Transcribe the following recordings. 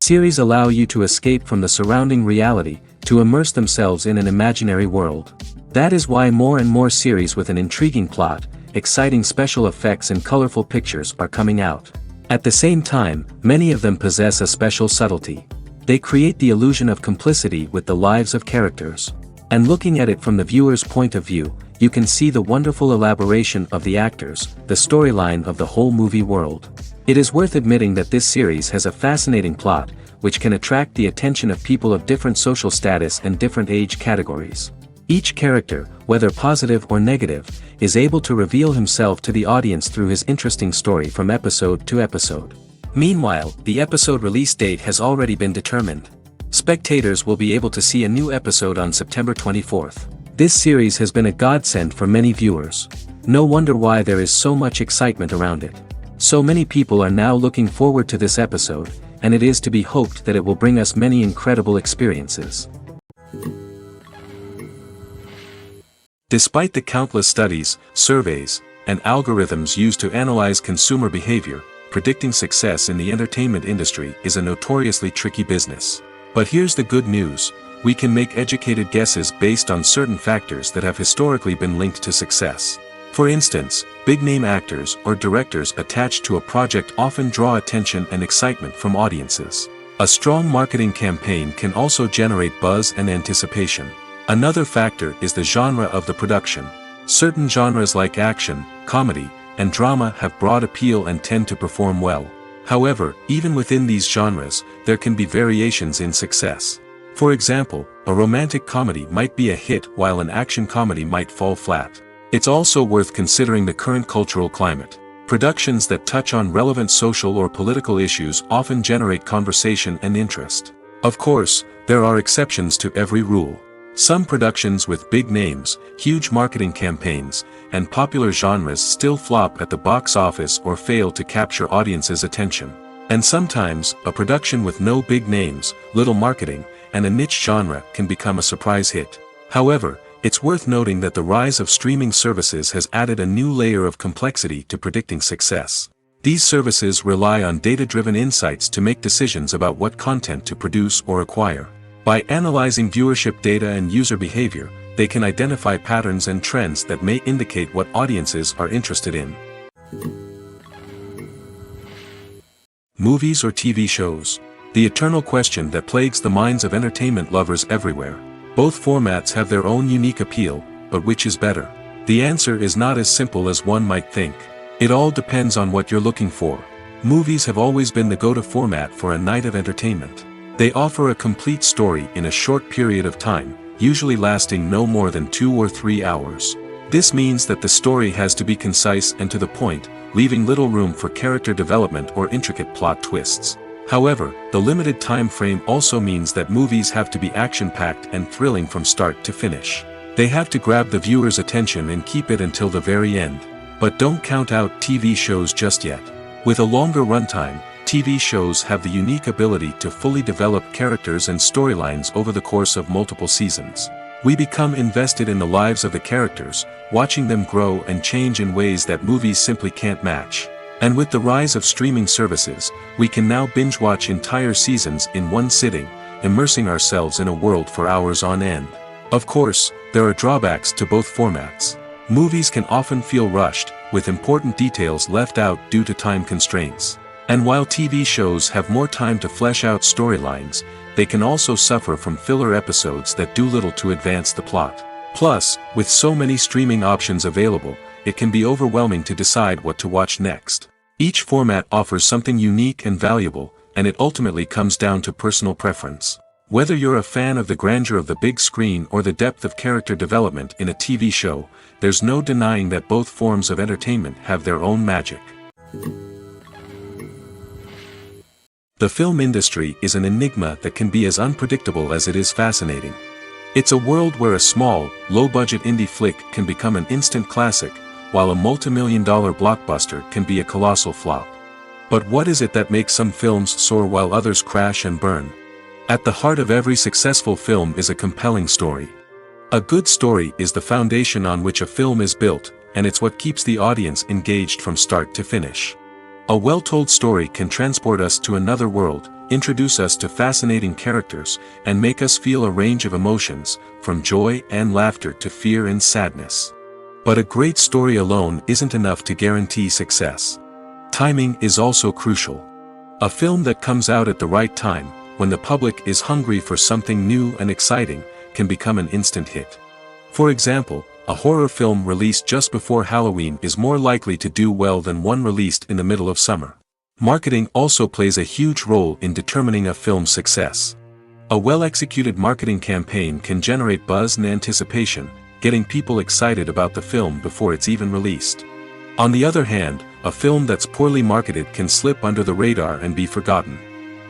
Series allow you to escape from the surrounding reality, to immerse themselves in an imaginary world. That is why more and more series with an intriguing plot, exciting special effects and colorful pictures are coming out. At the same time, many of them possess a special subtlety. They create the illusion of complicity with the lives of characters. And looking at it from the viewer's point of view, you can see the wonderful elaboration of the actors, the storyline of the whole movie world. It is worth admitting that this series has a fascinating plot, which can attract the attention of people of different social status and different age categories. Each character, whether positive or negative, is able to reveal himself to the audience through his interesting story from episode to episode. Meanwhile, the episode release date has already been determined. Spectators will be able to see a new episode on September 24th. This series has been a godsend for many viewers. No wonder why there is so much excitement around it. So many people are now looking forward to this episode, and it is to be hoped that it will bring us many incredible experiences. Despite the countless studies, surveys, and algorithms used to analyze consumer behavior, predicting success in the entertainment industry is a notoriously tricky business. But here's the good news: we can make educated guesses based on certain factors that have historically been linked to success. For instance, big-name actors or directors attached to a project often draw attention and excitement from audiences. A strong marketing campaign can also generate buzz and anticipation. Another factor is the genre of the production. Certain genres like action, comedy, and drama have broad appeal and tend to perform well. However, even within these genres, there can be variations in success. For example, a romantic comedy might be a hit while an action comedy might fall flat. It's also worth considering the current cultural climate. Productions that touch on relevant social or political issues often generate conversation and interest. Of course, there are exceptions to every rule. Some productions with big names, huge marketing campaigns, and popular genres still flop at the box office or fail to capture audiences' attention. And sometimes, a production with no big names, little marketing, and a niche genre can become a surprise hit. However, it's worth noting that the rise of streaming services has added a new layer of complexity to predicting success. These services rely on data-driven insights to make decisions about what content to produce or acquire. By analyzing viewership data and user behavior, they can identify patterns and trends that may indicate what audiences are interested in. Movies or TV shows? The eternal question that plagues the minds of entertainment lovers everywhere. Both formats have their own unique appeal, but which is better? The answer is not as simple as one might think. It all depends on what you're looking for. Movies have always been the go-to format for a night of entertainment. They offer a complete story in a short period of time, usually lasting no more than 2 or 3 hours. This means that the story has to be concise and to the point, leaving little room for character development or intricate plot twists. However, the limited time frame also means that movies have to be action-packed and thrilling from start to finish. They have to grab the viewer's attention and keep it until the very end. But don't count out TV shows just yet. With a longer runtime, TV shows have the unique ability to fully develop characters and storylines over the course of multiple seasons. We become invested in the lives of the characters, watching them grow and change in ways that movies simply can't match. And with the rise of streaming services, we can now binge-watch entire seasons in one sitting, immersing ourselves in a world for hours on end. Of course, there are drawbacks to both formats. Movies can often feel rushed, with important details left out due to time constraints. And while TV shows have more time to flesh out storylines, they can also suffer from filler episodes that do little to advance the plot. Plus, with so many streaming options available, it can be overwhelming to decide what to watch next. Each format offers something unique and valuable, and it ultimately comes down to personal preference. Whether you're a fan of the grandeur of the big screen or the depth of character development in a TV show, there's no denying that both forms of entertainment have their own magic. The film industry is an enigma that can be as unpredictable as it is fascinating. It's a world where a small, low-budget indie flick can become an instant classic, while a multi-million-dollar blockbuster can be a colossal flop. But what is it that makes some films soar while others crash and burn? At the heart of every successful film is a compelling story. A good story is the foundation on which a film is built, and it's what keeps the audience engaged from start to finish. A well-told story can transport us to another world, introduce us to fascinating characters, and make us feel a range of emotions, from joy and laughter to fear and sadness. But a great story alone isn't enough to guarantee success. Timing is also crucial. A film that comes out at the right time, when the public is hungry for something new and exciting, can become an instant hit. For example, a horror film released just before Halloween is more likely to do well than one released in the middle of summer. Marketing also plays a huge role in determining a film's success. A well-executed marketing campaign can generate buzz and anticipation, getting people excited about the film before it's even released. On the other hand, a film that's poorly marketed can slip under the radar and be forgotten.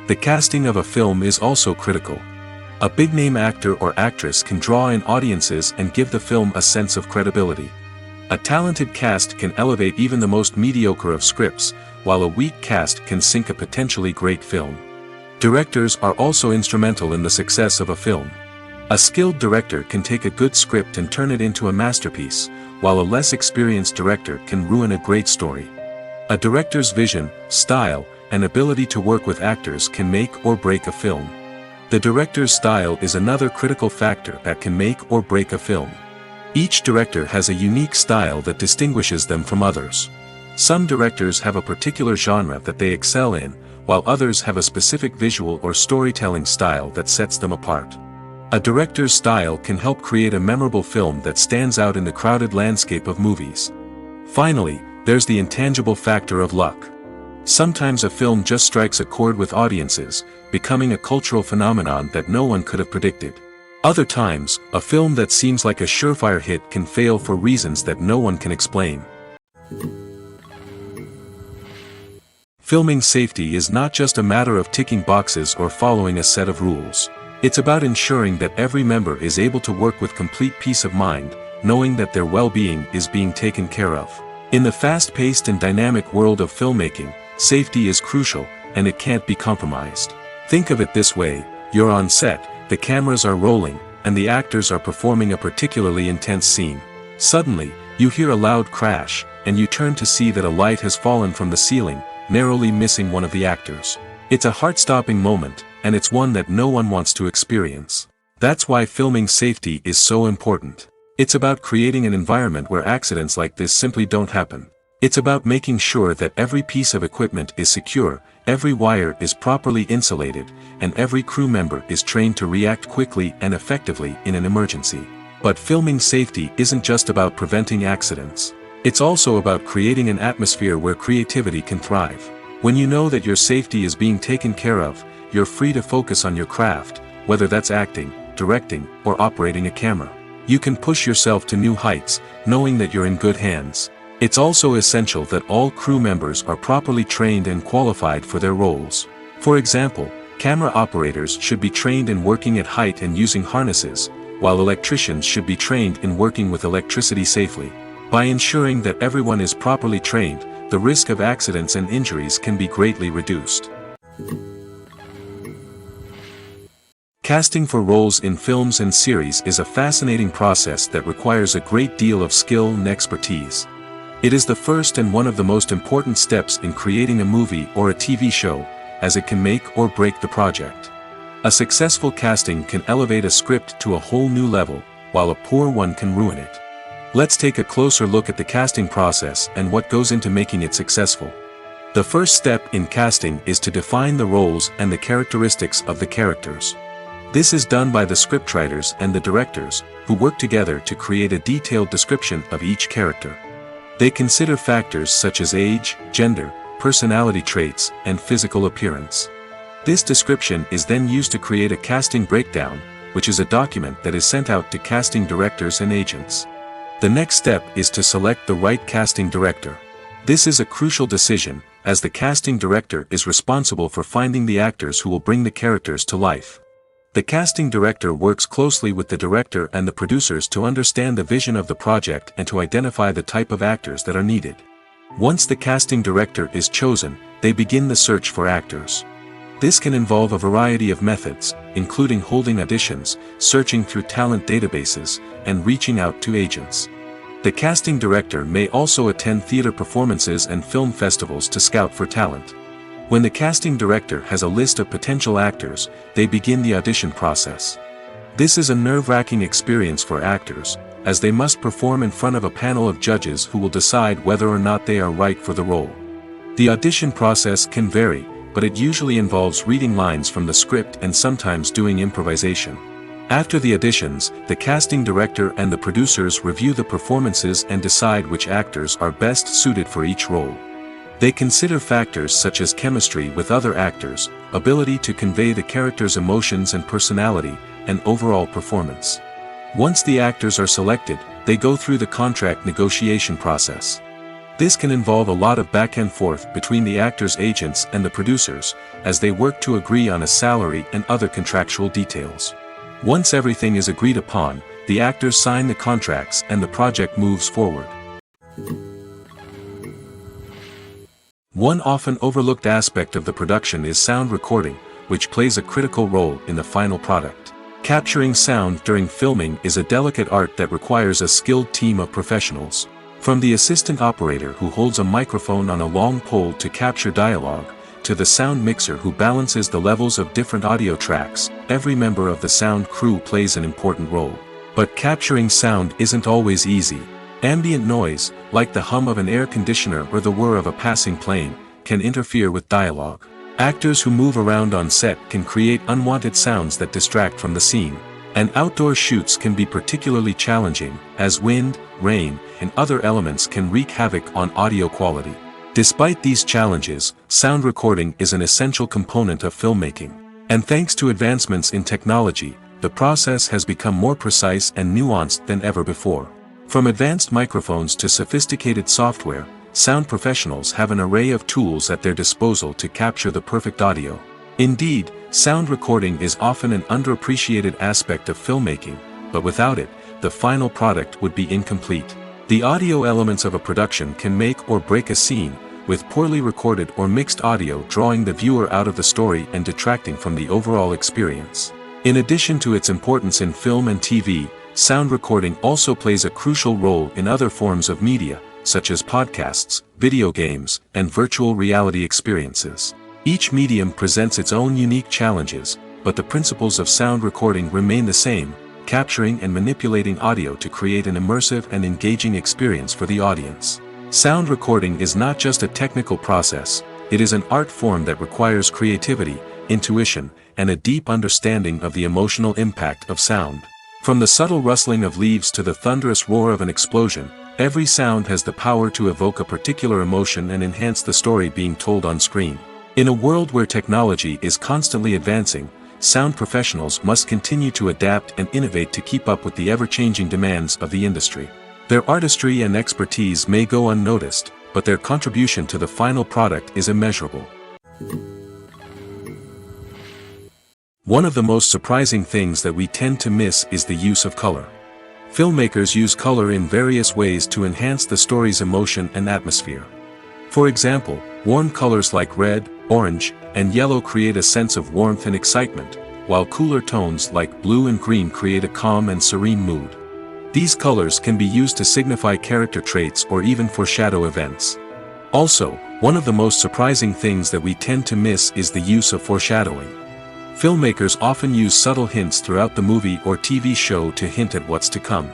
The casting of a film is also critical. A big-name actor or actress can draw in audiences and give the film a sense of credibility. A talented cast can elevate even the most mediocre of scripts, while a weak cast can sink a potentially great film. Directors are also instrumental in the success of a film. A skilled director can take a good script and turn it into a masterpiece, while a less experienced director can ruin a great story. A director's vision, style, and ability to work with actors can make or break a film. The director's style is another critical factor that can make or break a film. Each director has a unique style that distinguishes them from others. Some directors have a particular genre that they excel in, while others have a specific visual or storytelling style that sets them apart. A director's style can help create a memorable film that stands out in the crowded landscape of movies. Finally, there's the intangible factor of luck. Sometimes a film just strikes a chord with audiences, becoming a cultural phenomenon that no one could have predicted. Other times, a film that seems like a surefire hit can fail for reasons that no one can explain. Filming safety is not just a matter of ticking boxes or following a set of rules. It's about ensuring that every member is able to work with complete peace of mind, knowing that their well-being is being taken care of. In the fast-paced and dynamic world of filmmaking, safety is crucial, and it can't be compromised. Think of it this way: you're on set, the cameras are rolling, and the actors are performing a particularly intense scene. Suddenly, you hear a loud crash, and you turn to see that a light has fallen from the ceiling, narrowly missing one of the actors. It's a heart-stopping moment, and it's one that no one wants to experience. That's why filming safety is so important. It's about creating an environment where accidents like this simply don't happen. It's about making sure that every piece of equipment is secure, every wire is properly insulated, and every crew member is trained to react quickly and effectively in an emergency. But filming safety isn't just about preventing accidents. It's also about creating an atmosphere where creativity can thrive. When you know that your safety is being taken care of, you're free to focus on your craft, whether that's acting, directing, or operating a camera. You can push yourself to new heights, knowing that you're in good hands. It's also essential that all crew members are properly trained and qualified for their roles. For example, camera operators should be trained in working at height and using harnesses, while electricians should be trained in working with electricity safely. By ensuring that everyone is properly trained, the risk of accidents and injuries can be greatly reduced. Casting for roles in films and series is a fascinating process that requires a great deal of skill and expertise. It is the first and one of the most important steps in creating a movie or a TV show, as it can make or break the project. A successful casting can elevate a script to a whole new level, while a poor one can ruin it. Let's take a closer look at the casting process and what goes into making it successful. The first step in casting is to define the roles and the characteristics of the characters. This is done by the scriptwriters and the directors, who work together to create a detailed description of each character. They consider factors such as age, gender, personality traits, and physical appearance. This description is then used to create a casting breakdown, which is a document that is sent out to casting directors and agents. The next step is to select the right casting director. This is a crucial decision, as the casting director is responsible for finding the actors who will bring the characters to life. The casting director works closely with the director and the producers to understand the vision of the project and to identify the type of actors that are needed. Once the casting director is chosen, they begin the search for actors. This can involve a variety of methods, including holding auditions, searching through talent databases, and reaching out to agents. The casting director may also attend theater performances and film festivals to scout for talent. When the casting director has a list of potential actors, they begin the audition process. This is a nerve-wracking experience for actors, as they must perform in front of a panel of judges who will decide whether or not they are right for the role. The audition process can vary, but it usually involves reading lines from the script and sometimes doing improvisation. After the auditions, the casting director and the producers review the performances and decide which actors are best suited for each role. They consider factors such as chemistry with other actors, ability to convey the character's emotions and personality, and overall performance. Once the actors are selected, they go through the contract negotiation process. This can involve a lot of back and forth between the actors' agents and the producers, as they work to agree on a salary and other contractual details. Once everything is agreed upon, the actors sign the contracts and the project moves forward. One often overlooked aspect of the production is sound recording, which plays a critical role in the final product. Capturing sound during filming is a delicate art that requires a skilled team of professionals. From the assistant operator who holds a microphone on a long pole to capture dialogue, to the sound mixer who balances the levels of different audio tracks, every member of the sound crew plays an important role. But capturing sound isn't always easy. Ambient noise, like the hum of an air conditioner or the whir of a passing plane, can interfere with dialogue. Actors who move around on set can create unwanted sounds that distract from the scene. And outdoor shoots can be particularly challenging, as wind, rain, and other elements can wreak havoc on audio quality. Despite these challenges, sound recording is an essential component of filmmaking. And thanks to advancements in technology, the process has become more precise and nuanced than ever before. From advanced microphones to sophisticated software, sound professionals have an array of tools at their disposal to capture the perfect audio. Indeed, sound recording is often an underappreciated aspect of filmmaking, but without it, the final product would be incomplete. The audio elements of a production can make or break a scene, with poorly recorded or mixed audio drawing the viewer out of the story and detracting from the overall experience. In addition to its importance in film and TV, sound recording also plays a crucial role in other forms of media, such as podcasts, video games, and virtual reality experiences. Each medium presents its own unique challenges, but the principles of sound recording remain the same, capturing and manipulating audio to create an immersive and engaging experience for the audience. Sound recording is not just a technical process, it is an art form that requires creativity, intuition, and a deep understanding of the emotional impact of sound. From the subtle rustling of leaves to the thunderous roar of an explosion, every sound has the power to evoke a particular emotion and enhance the story being told on screen. In a world where technology is constantly advancing, sound professionals must continue to adapt and innovate to keep up with the ever-changing demands of the industry. Their artistry and expertise may go unnoticed, but their contribution to the final product is immeasurable. One of the most surprising things that we tend to miss is the use of color. Filmmakers use color in various ways to enhance the story's emotion and atmosphere. For example, warm colors like red, orange, and yellow create a sense of warmth and excitement, while cooler tones like blue and green create a calm and serene mood. These colors can be used to signify character traits or even foreshadow events. Also, one of the most surprising things that we tend to miss is the use of foreshadowing. Filmmakers often use subtle hints throughout the movie or TV show to hint at what's to come.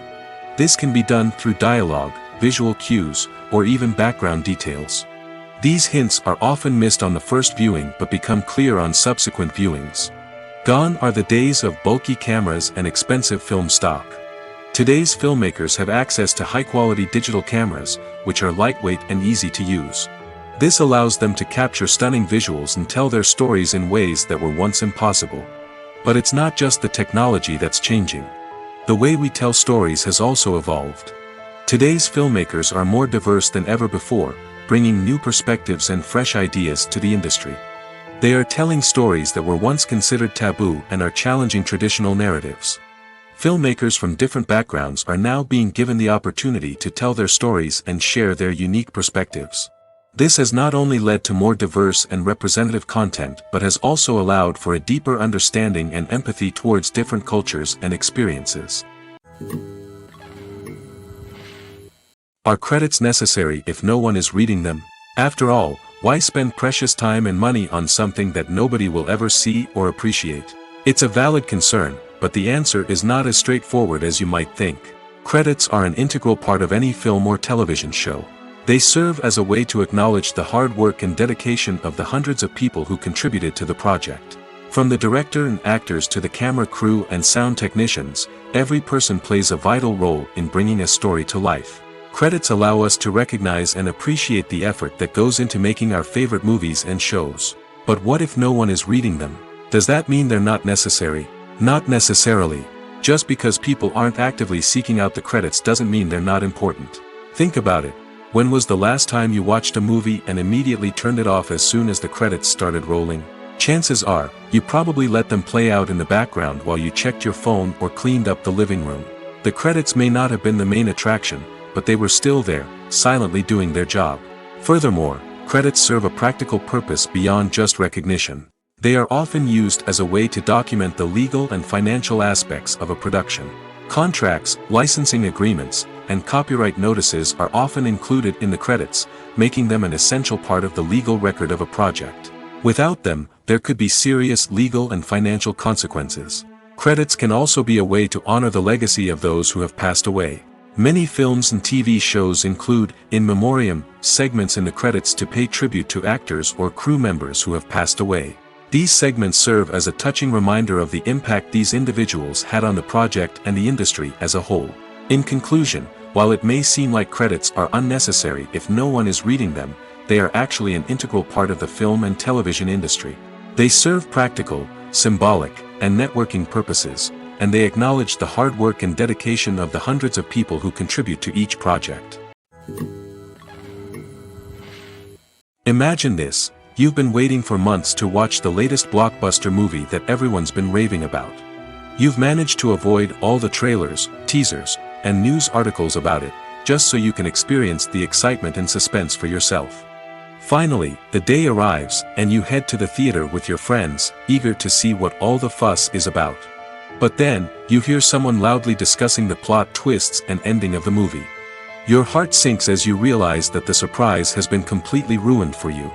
This can be done through dialogue, visual cues, or even background details. These hints are often missed on the first viewing but become clear on subsequent viewings. Gone are the days of bulky cameras and expensive film stock. Today's filmmakers have access to high-quality digital cameras, which are lightweight and easy to use. This allows them to capture stunning visuals and tell their stories in ways that were once impossible. But it's not just the technology that's changing. The way we tell stories has also evolved. Today's filmmakers are more diverse than ever before, bringing new perspectives and fresh ideas to the industry. They are telling stories that were once considered taboo and are challenging traditional narratives. Filmmakers from different backgrounds are now being given the opportunity to tell their stories and share their unique perspectives. This has not only led to more diverse and representative content but has also allowed for a deeper understanding and empathy towards different cultures and experiences. Are credits necessary if no one is reading them? After all, Why spend precious time and money on something that nobody will ever see or appreciate? It's a valid concern, but the answer is not as straightforward as you might think. Credits are an integral part of any film or television show. They serve as a way to acknowledge the hard work and dedication of the hundreds of people who contributed to the project. From the director and actors to the camera crew and sound technicians, every person plays a vital role in bringing a story to life. Credits allow us to recognize and appreciate the effort that goes into making our favorite movies and shows. But what if no one is reading them? Does that mean they're not necessary? Not necessarily. Just because people aren't actively seeking out the credits doesn't mean they're not important. Think about it. When was the last time you watched a movie and immediately turned it off as soon as the credits started rolling? Chances are, you probably let them play out in the background while you checked your phone or cleaned up the living room. The credits may not have been the main attraction, but they were still there, silently doing their job. Furthermore, credits serve a practical purpose beyond just recognition. They are often used as a way to document the legal and financial aspects of a production. Contracts, licensing agreements, and copyright notices are often included in the credits, making them an essential part of the legal record of a project. Without them, there could be serious legal and financial consequences. Credits can also be a way to honor the legacy of those who have passed away. Many films and TV shows include, in memoriam, segments in the credits to pay tribute to actors or crew members who have passed away. These segments serve as a touching reminder of the impact these individuals had on the project and the industry as a whole. In conclusion, while it may seem like credits are unnecessary if no one is reading them, they are actually an integral part of the film and television industry. They serve practical, symbolic, and networking purposes, and they acknowledge the hard work and dedication of the hundreds of people who contribute to each project. Imagine this: you've been waiting for months to watch the latest blockbuster movie that everyone's been raving about. You've managed to avoid all the trailers, teasers, and news articles about it, just so you can experience the excitement and suspense for yourself. Finally, the day arrives, and you head to the theater with your friends, eager to see what all the fuss is about. But then, you hear someone loudly discussing the plot twists and ending of the movie. Your heart sinks as you realize that the surprise has been completely ruined for you.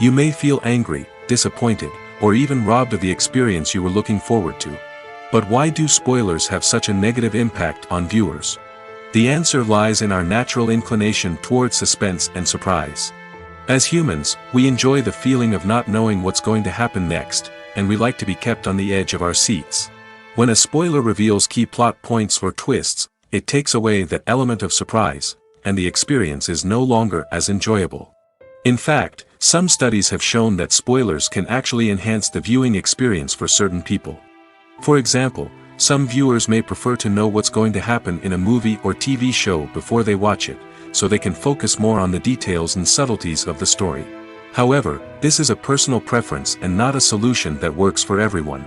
You may feel angry, disappointed, or even robbed of the experience you were looking forward to. But why do spoilers have such a negative impact on viewers? The answer lies in our natural inclination toward suspense and surprise. As humans, we enjoy the feeling of not knowing what's going to happen next, and we like to be kept on the edge of our seats. When a spoiler reveals key plot points or twists, it takes away that element of surprise, and the experience is no longer as enjoyable. In fact, some studies have shown that spoilers can actually enhance the viewing experience for certain people. For example, some viewers may prefer to know what's going to happen in a movie or TV show before they watch it, so they can focus more on the details and subtleties of the story. However, this is a personal preference and not a solution that works for everyone.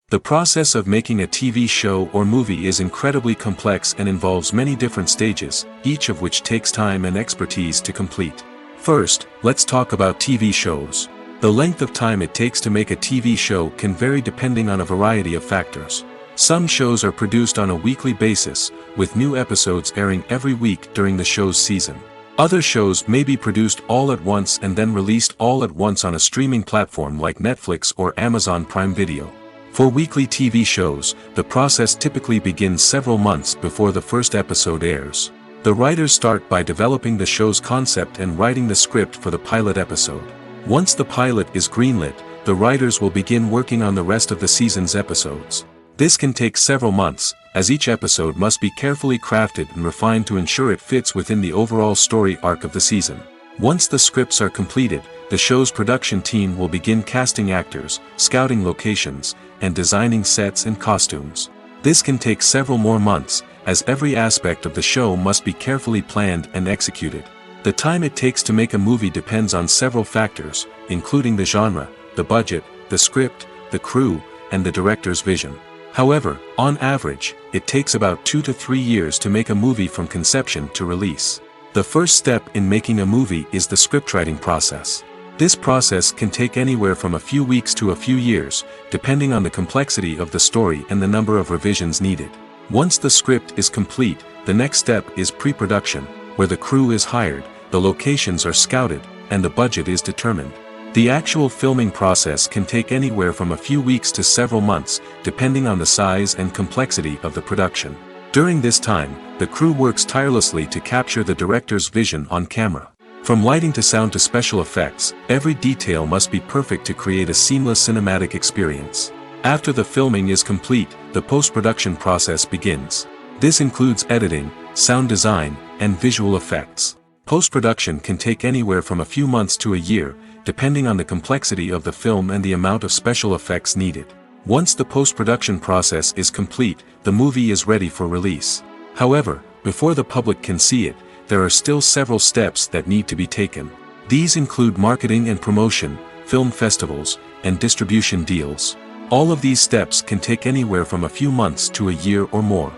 The process of making a TV show or movie is incredibly complex and involves many different stages, each of which takes time and expertise to complete. First, let's talk about TV shows. The length of time it takes to make a TV show can vary depending on a variety of factors. Some shows are produced on a weekly basis, with new episodes airing every week during the show's season. Other shows may be produced all at once and then released all at once on a streaming platform like Netflix or Amazon Prime Video. For weekly TV shows, the process typically begins several months before the first episode airs. The writers start by developing the show's concept and writing the script for the pilot episode. Once the pilot is greenlit, the writers will begin working on the rest of the season's episodes. This can take several months, as each episode must be carefully crafted and refined to ensure it fits within the overall story arc of the season. Once the scripts are completed, the show's production team will begin casting actors, scouting locations, and designing sets and costumes. This can take several more months, as every aspect of the show must be carefully planned and executed. The time it takes to make a movie depends on several factors, including the genre, the budget, the script, the crew, and the director's vision. However, on average, it takes about 2 to 3 years to make a movie from conception to release. The first step in making a movie is the scriptwriting process. This process can take anywhere from a few weeks to a few years, depending on the complexity of the story and the number of revisions needed. Once the script is complete, the next step is pre-production, where the crew is hired, the locations are scouted, and the budget is determined. The actual filming process can take anywhere from a few weeks to several months, depending on the size and complexity of the production. During this time, the crew works tirelessly to capture the director's vision on camera. From lighting to sound to special effects, every detail must be perfect to create a seamless cinematic experience. After the filming is complete, the post-production process begins. This includes editing, sound design, and visual effects. Post-production can take anywhere from a few months to a year, depending on the complexity of the film and the amount of special effects needed. Once the post-production process is complete, the movie is ready for release. However, before the public can see it, there are still several steps that need to be taken. These include marketing and promotion, film festivals, and distribution deals. All of these steps can take anywhere from a few months to a year or more.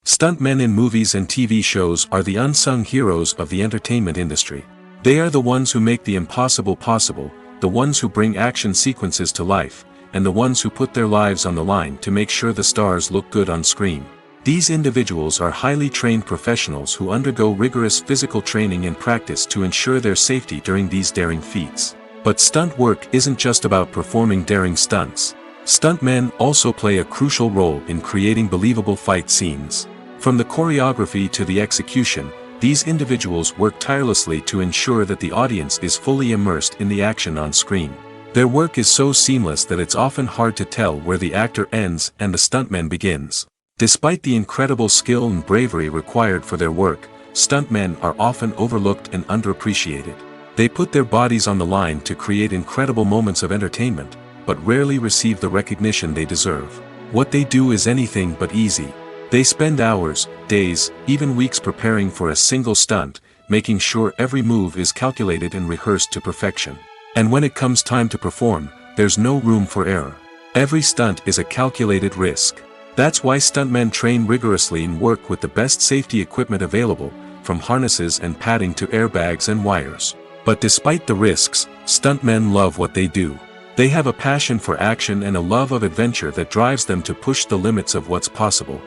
Stuntmen in movies and TV shows are the unsung heroes of the entertainment industry. They are the ones who make the impossible possible, the ones who bring action sequences to life, and the ones who put their lives on the line to make sure the stars look good on screen. These individuals are highly trained professionals who undergo rigorous physical training and practice to ensure their safety during these daring feats. But stunt work isn't just about performing daring stunts. Stuntmen also play a crucial role in creating believable fight scenes. From the choreography to the execution, these individuals work tirelessly to ensure that the audience is fully immersed in the action on screen. Their work is so seamless that it's often hard to tell where the actor ends and the stuntman begins. Despite the incredible skill and bravery required for their work, stuntmen are often overlooked and underappreciated. They put their bodies on the line to create incredible moments of entertainment, but rarely receive the recognition they deserve. What they do is anything but easy. They spend hours, days, even weeks preparing for a single stunt, making sure every move is calculated and rehearsed to perfection. And when it comes time to perform, there's no room for error. Every stunt is a calculated risk. That's why stuntmen train rigorously and work with the best safety equipment available, from harnesses and padding to airbags and wires. But despite the risks, stuntmen love what they do. They have a passion for action and a love of adventure that drives them to push the limits of what's possible.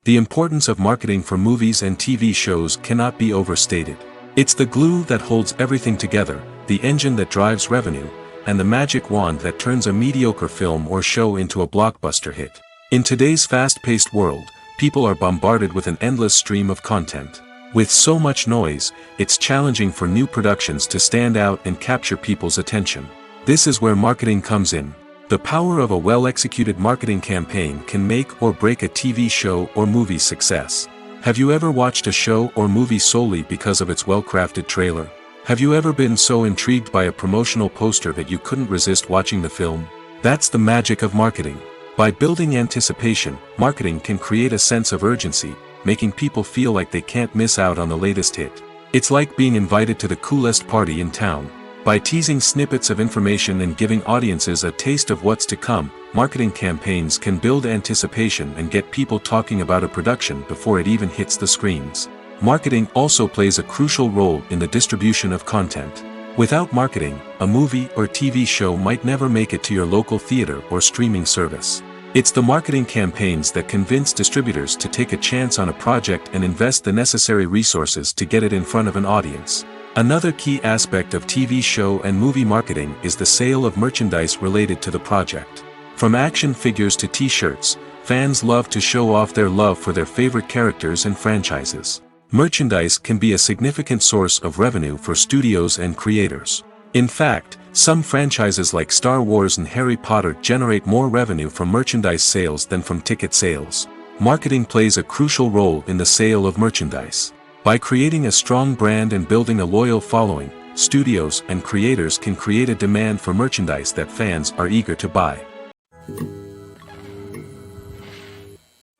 The importance of marketing for movies and TV shows cannot be overstated. It's the glue that holds everything together, the engine that drives revenue, and the magic wand that turns a mediocre film or show into a blockbuster hit. In today's fast-paced world, people are bombarded with an endless stream of content. With so much noise, it's challenging for new productions to stand out and capture people's attention. This is where marketing comes in. The power of a well-executed marketing campaign can make or break a TV show or movie's success. Have you ever watched a show or movie solely because of its well-crafted trailer? Have you ever been so intrigued by a promotional poster that you couldn't resist watching the film? That's the magic of marketing. By building anticipation, marketing can create a sense of urgency, making people feel like they can't miss out on the latest hit. It's like being invited to the coolest party in town. By teasing snippets of information and giving audiences a taste of what's to come, marketing campaigns can build anticipation and get people talking about a production before it even hits the screens. Marketing also plays a crucial role in the distribution of content. Without marketing, a movie or TV show might never make it to your local theater or streaming service. It's the marketing campaigns that convince distributors to take a chance on a project and invest the necessary resources to get it in front of an audience. Another key aspect of TV show and movie marketing is the sale of merchandise related to the project. From action figures to t-shirts, fans love to show off their love for their favorite characters and franchises. Merchandise can be a significant source of revenue for studios and creators. In fact, some franchises like Star Wars and Harry Potter generate more revenue from merchandise sales than from ticket sales. Marketing plays a crucial role in the sale of merchandise. By creating a strong brand and building a loyal following, studios and creators can create a demand for merchandise that fans are eager to buy.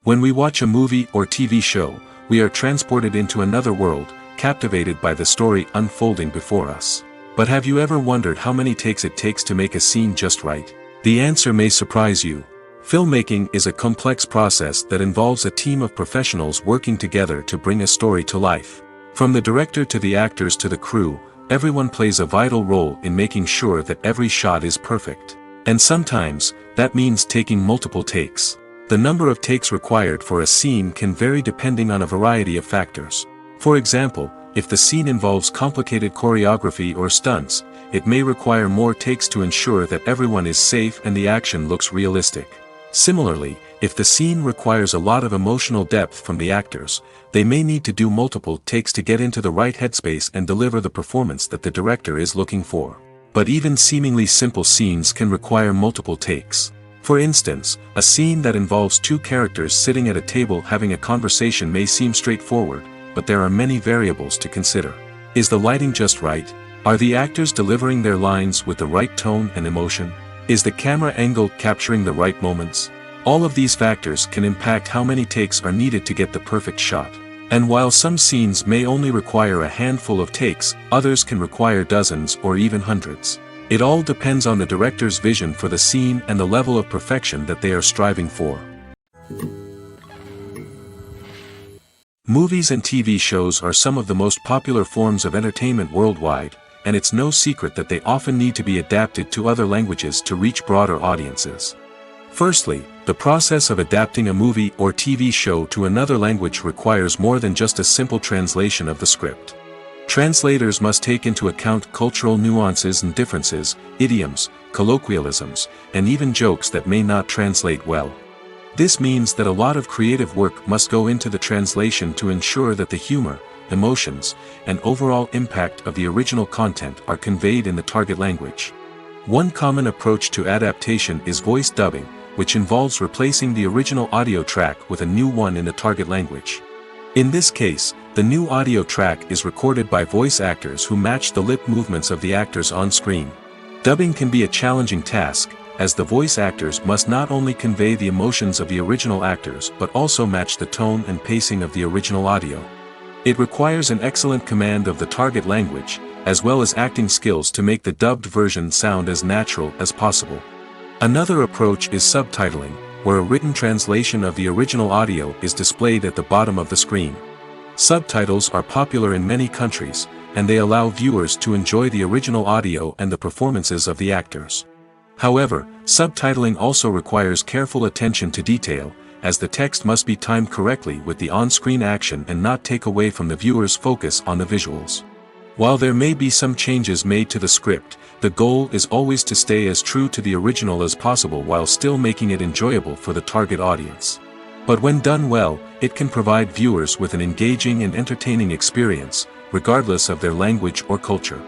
When we watch a movie or TV show, we are transported into another world, captivated by the story unfolding before us. But have you ever wondered how many takes it takes to make a scene just right? The answer may surprise you. Filmmaking is a complex process that involves a team of professionals working together to bring a story to life. From the director to the actors to the crew, everyone plays a vital role in making sure that every shot is perfect. And sometimes, that means taking multiple takes. The number of takes required for a scene can vary depending on a variety of factors. For example, if the scene involves complicated choreography or stunts, it may require more takes to ensure that everyone is safe and the action looks realistic. Similarly, if the scene requires a lot of emotional depth from the actors, they may need to do multiple takes to get into the right headspace and deliver the performance that the director is looking for. But even seemingly simple scenes can require multiple takes. For instance, a scene that involves two characters sitting at a table having a conversation may seem straightforward, but there are many variables to consider. Is the lighting just right? Are the actors delivering their lines with the right tone and emotion? Is the camera angle capturing the right moments? All of these factors can impact how many takes are needed to get the perfect shot. And while some scenes may only require a handful of takes, others can require dozens or even hundreds. It all depends on the director's vision for the scene and the level of perfection that they are striving for. Movies and TV shows are some of the most popular forms of entertainment worldwide, and it's no secret that they often need to be adapted to other languages to reach broader audiences. Firstly, the process of adapting a movie or TV show to another language requires more than just a simple translation of the script. Translators must take into account cultural nuances and differences, idioms, colloquialisms, and even jokes that may not translate well. This means that a lot of creative work must go into the translation to ensure that the humor, emotions, and overall impact of the original content are conveyed in the target language. One common approach to adaptation is voice dubbing, which involves replacing the original audio track with a new one in the target language. In this case, the new audio track is recorded by voice actors who match the lip movements of the actors on screen. Dubbing can be a challenging task, as the voice actors must not only convey the emotions of the original actors but also match the tone and pacing of the original audio. It requires an excellent command of the target language, as well as acting skills to make the dubbed version sound as natural as possible. Another approach is subtitling, where a written translation of the original audio is displayed at the bottom of the screen. Subtitles are popular in many countries, and they allow viewers to enjoy the original audio and the performances of the actors. However, subtitling also requires careful attention to detail, as the text must be timed correctly with the on-screen action and not take away from the viewer's focus on the visuals. While there may be some changes made to the script, the goal is always to stay as true to the original as possible while still making it enjoyable for the target audience. But when done well, it can provide viewers with an engaging and entertaining experience, regardless of their language or culture.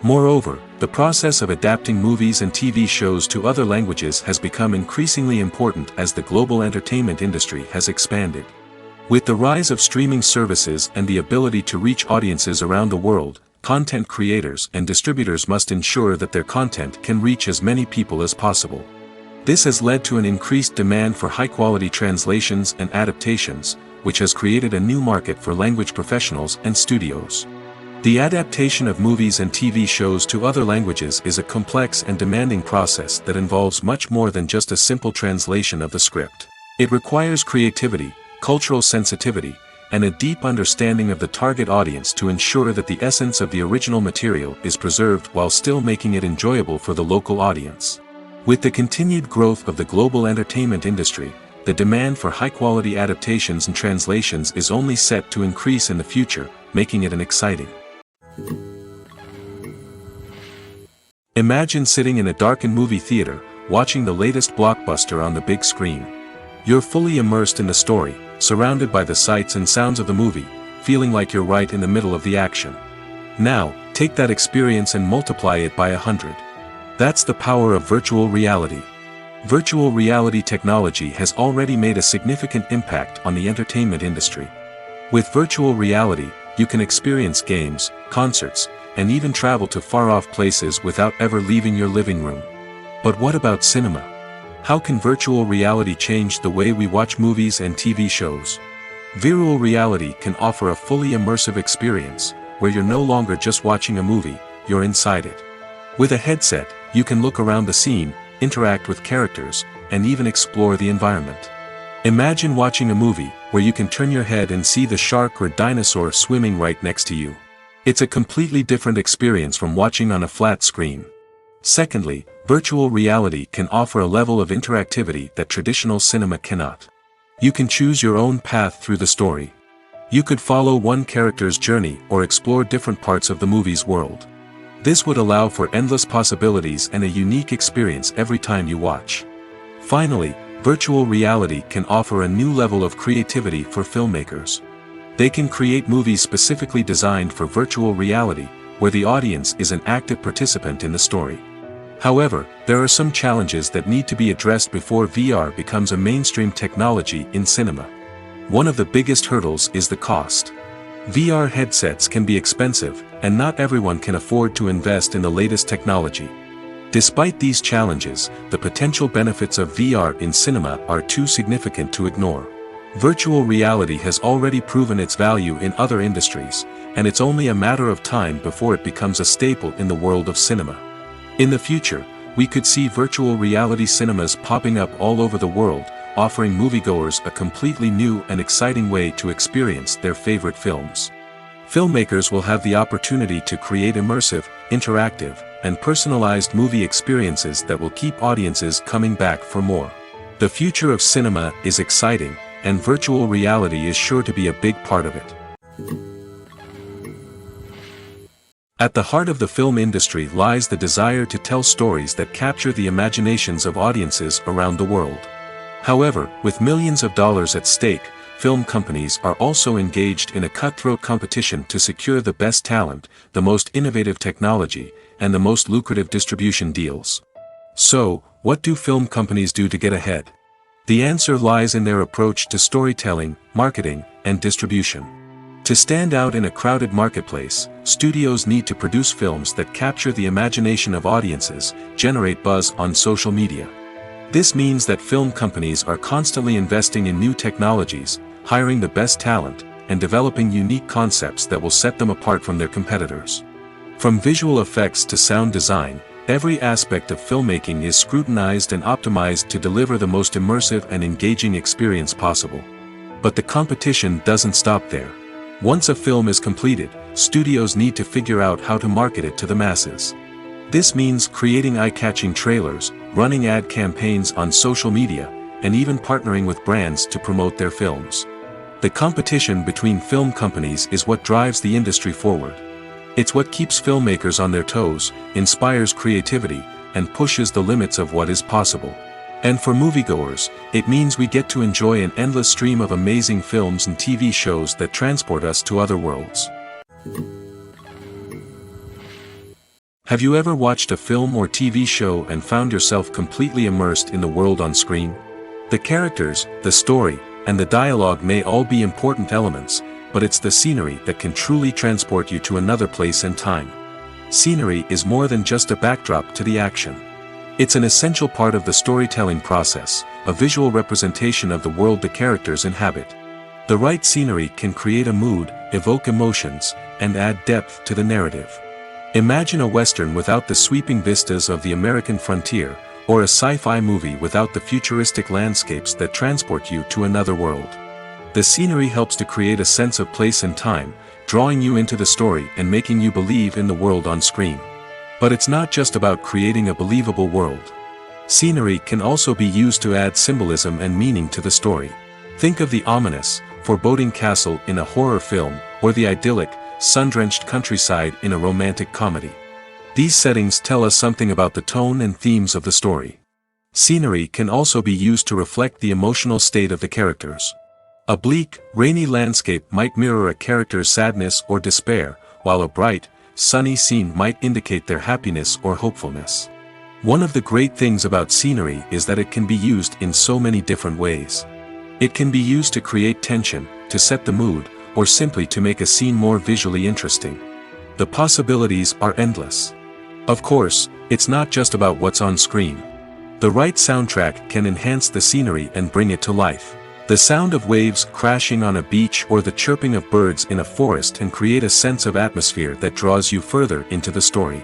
Moreover, the process of adapting movies and TV shows to other languages has become increasingly important as the global entertainment industry has expanded. With the rise of streaming services and the ability to reach audiences around the world, content creators and distributors must ensure that their content can reach as many people as possible. This has led to an increased demand for high-quality translations and adaptations, which has created a new market for language professionals and studios. The adaptation of movies and TV shows to other languages is a complex and demanding process that involves much more than just a simple translation of the script. It requires creativity, cultural sensitivity, and a deep understanding of the target audience to ensure that the essence of the original material is preserved while still making it enjoyable for the local audience. With the continued growth of the global entertainment industry, the demand for high-quality adaptations and translations is only set to increase in the future, making it an exciting. Imagine sitting in a darkened movie theater, watching the latest blockbuster on the big screen. You're fully immersed in the story, surrounded by the sights and sounds of the movie, feeling like you're right in the middle of the action. Now, take that experience and multiply it by 100. That's the power of virtual reality. Virtual reality technology has already made a significant impact on the entertainment industry. With virtual reality, you can experience games, concerts, and even travel to far-off places without ever leaving your living room. But what about cinema? How can virtual reality change the way we watch movies and TV shows? Virtual reality can offer a fully immersive experience, where you're no longer just watching a movie, you're inside it. With a headset, you can look around the scene, interact with characters, and even explore the environment. Imagine watching a movie where you can turn your head and see the shark or dinosaur swimming right next to you. It's a completely different experience from watching on a flat screen. Secondly, Virtual reality can offer a level of interactivity that traditional cinema cannot. You can choose your own path through the story. You could follow one character's journey or explore different parts of the movie's world. This would allow for endless possibilities and a unique experience every time you watch. Finally, virtual reality can offer a new level of creativity for filmmakers. They can create movies specifically designed for virtual reality, where the audience is an active participant in the story. However, there are some challenges that need to be addressed before VR becomes a mainstream technology in cinema. One of the biggest hurdles is the cost. VR headsets can be expensive, and not everyone can afford to invest in the latest technology. Despite these challenges, the potential benefits of VR in cinema are too significant to ignore. Virtual reality has already proven its value in other industries, and it's only a matter of time before it becomes a staple in the world of cinema. In the future, we could see virtual reality cinemas popping up all over the world, offering moviegoers a completely new and exciting way to experience their favorite films. Filmmakers will have the opportunity to create immersive, interactive, and personalized movie experiences that will keep audiences coming back for more. The future of cinema is exciting, and virtual reality is sure to be a big part of it. At the heart of the film industry lies the desire to tell stories that capture the imaginations of audiences around the world. However, with millions of dollars at stake, film companies are also engaged in a cutthroat competition to secure the best talent, the most innovative technology, and the most lucrative distribution deals. So, what do film companies do to get ahead? The answer lies in their approach to storytelling, marketing, and distribution. To stand out in a crowded marketplace, studios need to produce films that capture the imagination of audiences, generate buzz on social media. This means that film companies are constantly investing in new technologies, hiring the best talent, and developing unique concepts that will set them apart from their competitors. From visual effects to sound design, every aspect of filmmaking is scrutinized and optimized to deliver the most immersive and engaging experience possible. But the competition doesn't stop there. Once a film is completed, studios need to figure out how to market it to the masses. This means creating eye-catching trailers, running ad campaigns on social media, and even partnering with brands to promote their films. The competition between film companies is what drives the industry forward. It's what keeps filmmakers on their toes, inspires creativity, and pushes the limits of what is possible. And for moviegoers, it means we get to enjoy an endless stream of amazing films and TV shows that transport us to other worlds. Have you ever watched a film or TV show and found yourself completely immersed in the world on screen? The characters, the story, and the dialogue may all be important elements, but it's the scenery that can truly transport you to another place and time. Scenery is more than just a backdrop to the action. It's an essential part of the storytelling process, a visual representation of the world the characters inhabit. The right scenery can create a mood, evoke emotions, and add depth to the narrative. Imagine a Western without the sweeping vistas of the American frontier, or a sci-fi movie without the futuristic landscapes that transport you to another world. The scenery helps to create a sense of place and time, drawing you into the story and making you believe in the world on screen. But it's not just about creating a believable world. Scenery can also be used to add symbolism and meaning to the story. Think of the ominous, foreboding castle in a horror film, or the idyllic, sun-drenched countryside in a romantic comedy. These settings tell us something about the tone and themes of the story. Scenery can also be used to reflect the emotional state of the characters. A bleak, rainy landscape might mirror a character's sadness or despair, while a bright, sunny scene might indicate their happiness or hopefulness. One of the great things about scenery is that it can be used in so many different ways. It can be used to create tension, to set the mood, or simply to make a scene more visually interesting. The possibilities are endless. Of course, it's not just about what's on screen. The right soundtrack can enhance the scenery and bring it to life. The sound of waves crashing on a beach or the chirping of birds in a forest can create a sense of atmosphere that draws you further into the story.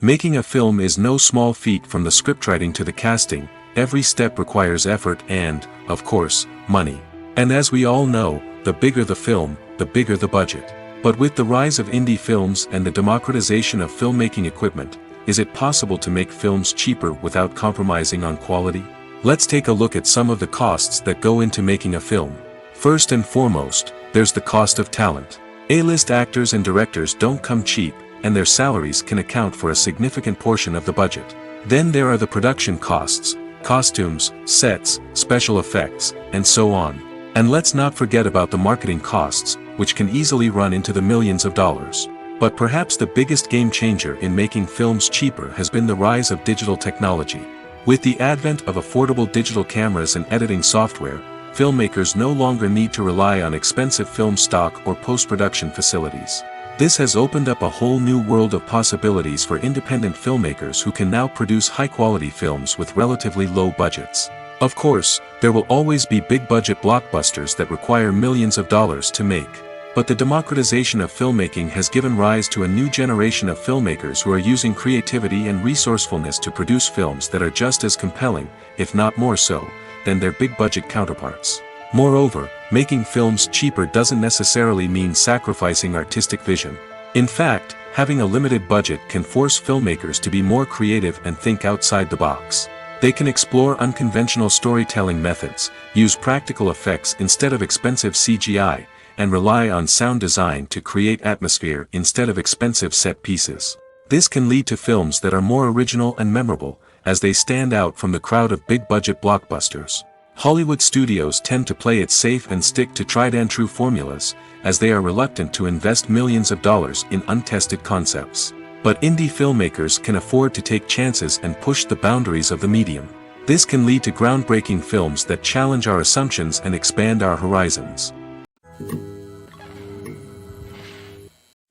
Making a film is no small feat. From the scriptwriting to the casting, every step requires effort and, of course, money. And as we all know, the bigger the film, the bigger the budget. But with the rise of indie films and the democratization of filmmaking equipment, is it possible to make films cheaper without compromising on quality? Let's take a look at some of the costs that go into making a film. First and foremost, there's the cost of talent. A-list actors and directors don't come cheap, and their salaries can account for a significant portion of the budget. Then there are the production costs, costumes, sets, special effects, and so on. And let's not forget about the marketing costs, which can easily run into the millions of dollars. But perhaps the biggest game changer in making films cheaper has been the rise of digital technology. With the advent of affordable digital cameras and editing software, filmmakers no longer need to rely on expensive film stock or post-production facilities. This has opened up a whole new world of possibilities for independent filmmakers who can now produce high-quality films with relatively low budgets. Of course, there will always be big-budget blockbusters that require millions of dollars to make. But the democratization of filmmaking has given rise to a new generation of filmmakers who are using creativity and resourcefulness to produce films that are just as compelling, if not more so, than their big-budget counterparts. Moreover, making films cheaper doesn't necessarily mean sacrificing artistic vision. In fact, having a limited budget can force filmmakers to be more creative and think outside the box. They can explore unconventional storytelling methods, use practical effects instead of expensive CGI, and rely on sound design to create atmosphere instead of expensive set pieces. This can lead to films that are more original and memorable, as they stand out from the crowd of big-budget blockbusters. Hollywood studios tend to play it safe and stick to tried-and-true formulas, as they are reluctant to invest millions of dollars in untested concepts. But indie filmmakers can afford to take chances and push the boundaries of the medium. This can lead to groundbreaking films that challenge our assumptions and expand our horizons.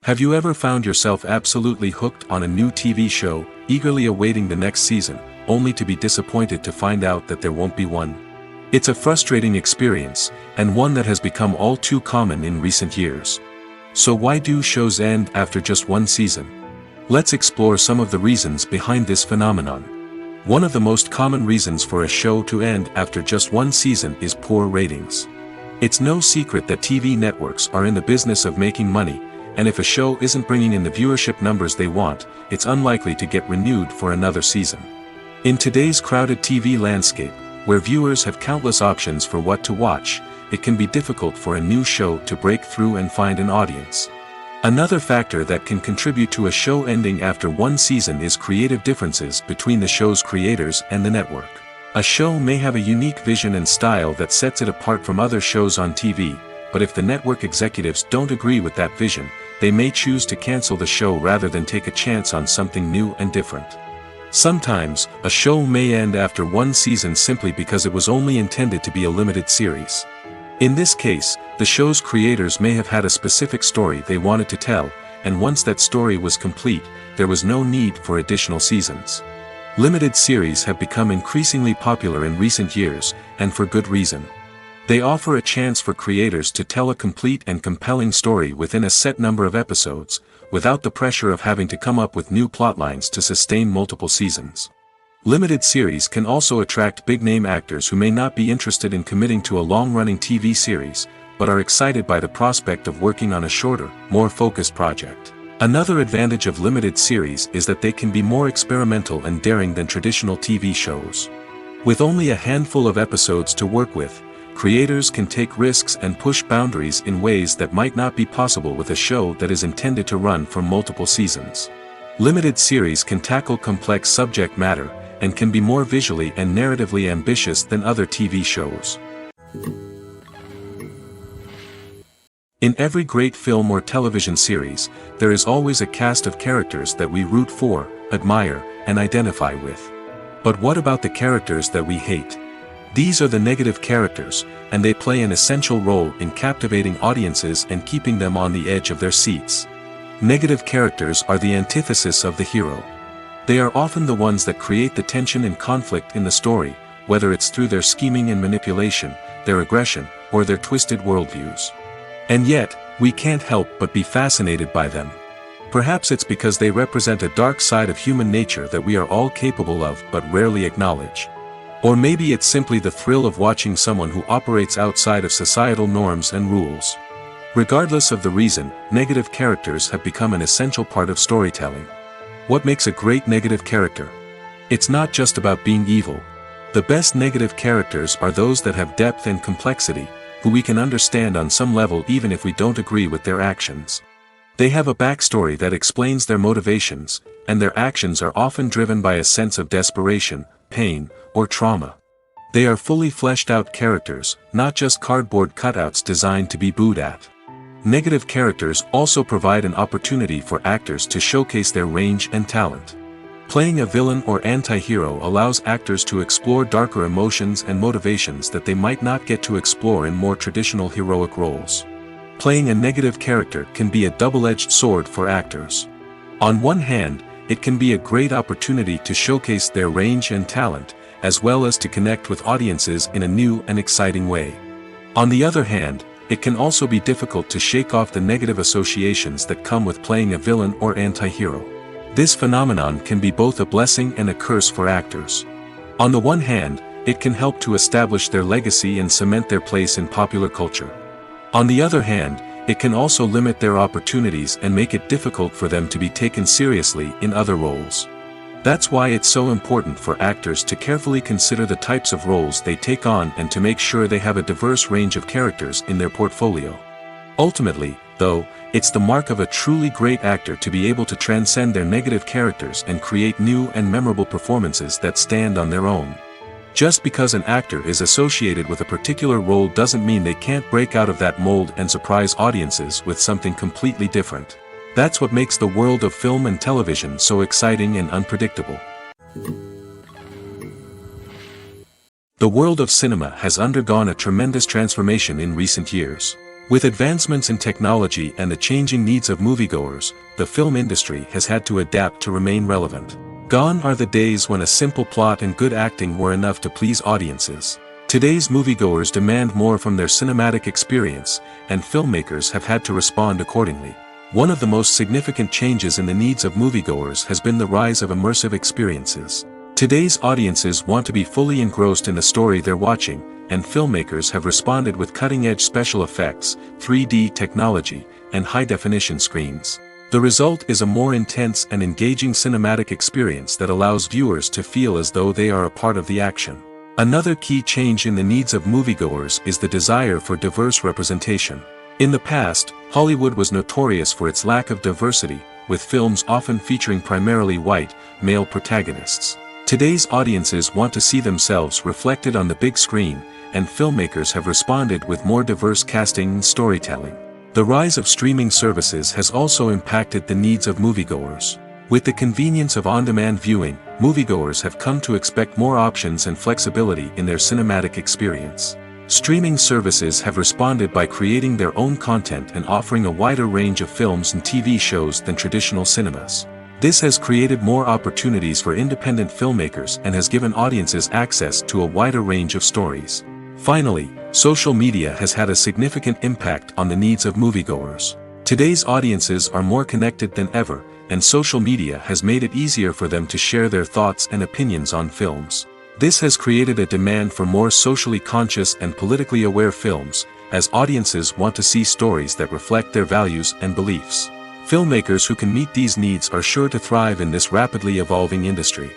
Have you ever found yourself absolutely hooked on a new TV show, eagerly awaiting the next season, only to be disappointed to find out that there won't be one? It's a frustrating experience, and one that has become all too common in recent years. So why do shows end after just one season? Let's explore some of the reasons behind this phenomenon. One of the most common reasons for a show to end after just one season is poor ratings. It's no secret that TV networks are in the business of making money, and if a show isn't bringing in the viewership numbers they want, it's unlikely to get renewed for another season. In today's crowded TV landscape, where viewers have countless options for what to watch, it can be difficult for a new show to break through and find an audience. Another factor that can contribute to a show ending after one season is creative differences between the show's creators and the network. A show may have a unique vision and style that sets it apart from other shows on TV, but if the network executives don't agree with that vision, they may choose to cancel the show rather than take a chance on something new and different. Sometimes, a show may end after one season simply because it was only intended to be a limited series. In this case, the show's creators may have had a specific story they wanted to tell, and once that story was complete, there was no need for additional seasons. Limited series have become increasingly popular in recent years, and for good reason. They offer a chance for creators to tell a complete and compelling story within a set number of episodes, without the pressure of having to come up with new plotlines to sustain multiple seasons. Limited series can also attract big-name actors who may not be interested in committing to a long-running TV series, but are excited by the prospect of working on a shorter, more focused project. Another advantage of limited series is that they can be more experimental and daring than traditional TV shows. With only a handful of episodes to work with, creators can take risks and push boundaries in ways that might not be possible with a show that is intended to run for multiple seasons. Limited series can tackle complex subject matter, and can be more visually and narratively ambitious than other TV shows. In every great film or television series, there is always a cast of characters that we root for, admire, and identify with. But what about the characters that we hate? These are the negative characters, and they play an essential role in captivating audiences and keeping them on the edge of their seats. Negative characters are the antithesis of the hero. They are often the ones that create the tension and conflict in the story, whether it's through their scheming and manipulation, their aggression, or their twisted worldviews. And yet, we can't help but be fascinated by them. Perhaps it's because they represent a dark side of human nature that we are all capable of but rarely acknowledge. Or maybe it's simply the thrill of watching someone who operates outside of societal norms and rules. Regardless of the reason, negative characters have become an essential part of storytelling. What makes a great negative character? It's not just about being evil. The best negative characters are those that have depth and complexity, who we can understand on some level even if we don't agree with their actions. They have a backstory that explains their motivations, and their actions are often driven by a sense of desperation, pain, or trauma. They are fully fleshed out characters, not just cardboard cutouts designed to be booed at. Negative characters also provide an opportunity for actors to showcase their range and talent. Playing a villain or anti-hero allows actors to explore darker emotions and motivations that they might not get to explore in more traditional heroic roles. Playing a negative character can be a double-edged sword for actors. On one hand, it can be a great opportunity to showcase their range and talent, as well as to connect with audiences in a new and exciting way. On the other hand, it can also be difficult to shake off the negative associations that come with playing a villain or anti-hero. This phenomenon can be both a blessing and a curse for actors. On the one hand, it can help to establish their legacy and cement their place in popular culture. On the other hand, it can also limit their opportunities and make it difficult for them to be taken seriously in other roles. That's why it's so important for actors to carefully consider the types of roles they take on and to make sure they have a diverse range of characters in their portfolio. Ultimately, though, it's the mark of a truly great actor to be able to transcend their negative characters and create new and memorable performances that stand on their own. Just because an actor is associated with a particular role doesn't mean they can't break out of that mold and surprise audiences with something completely different. That's what makes the world of film and television so exciting and unpredictable. The world of cinema has undergone a tremendous transformation in recent years. With advancements in technology and the changing needs of moviegoers, the film industry has had to adapt to remain relevant. Gone are the days when a simple plot and good acting were enough to please audiences. Today's moviegoers demand more from their cinematic experience, and filmmakers have had to respond accordingly. One of the most significant changes in the needs of moviegoers has been the rise of immersive experiences. Today's audiences want to be fully engrossed in the story they're watching, and filmmakers have responded with cutting-edge special effects, 3D technology, and high-definition screens. The result is a more intense and engaging cinematic experience that allows viewers to feel as though they are a part of the action. Another key change in the needs of moviegoers is the desire for diverse representation. In the past, Hollywood was notorious for its lack of diversity, with films often featuring primarily white, male protagonists. Today's audiences want to see themselves reflected on the big screen, and filmmakers have responded with more diverse casting and storytelling. The rise of streaming services has also impacted the needs of moviegoers. With the convenience of on-demand viewing, moviegoers have come to expect more options and flexibility in their cinematic experience. Streaming services have responded by creating their own content and offering a wider range of films and TV shows than traditional cinemas. This has created more opportunities for independent filmmakers and has given audiences access to a wider range of stories. Finally, social media has had a significant impact on the needs of moviegoers. Today's audiences are more connected than ever, and social media has made it easier for them to share their thoughts and opinions on films. This has created a demand for more socially conscious and politically aware films, as audiences want to see stories that reflect their values and beliefs. Filmmakers who can meet these needs are sure to thrive in this rapidly evolving industry.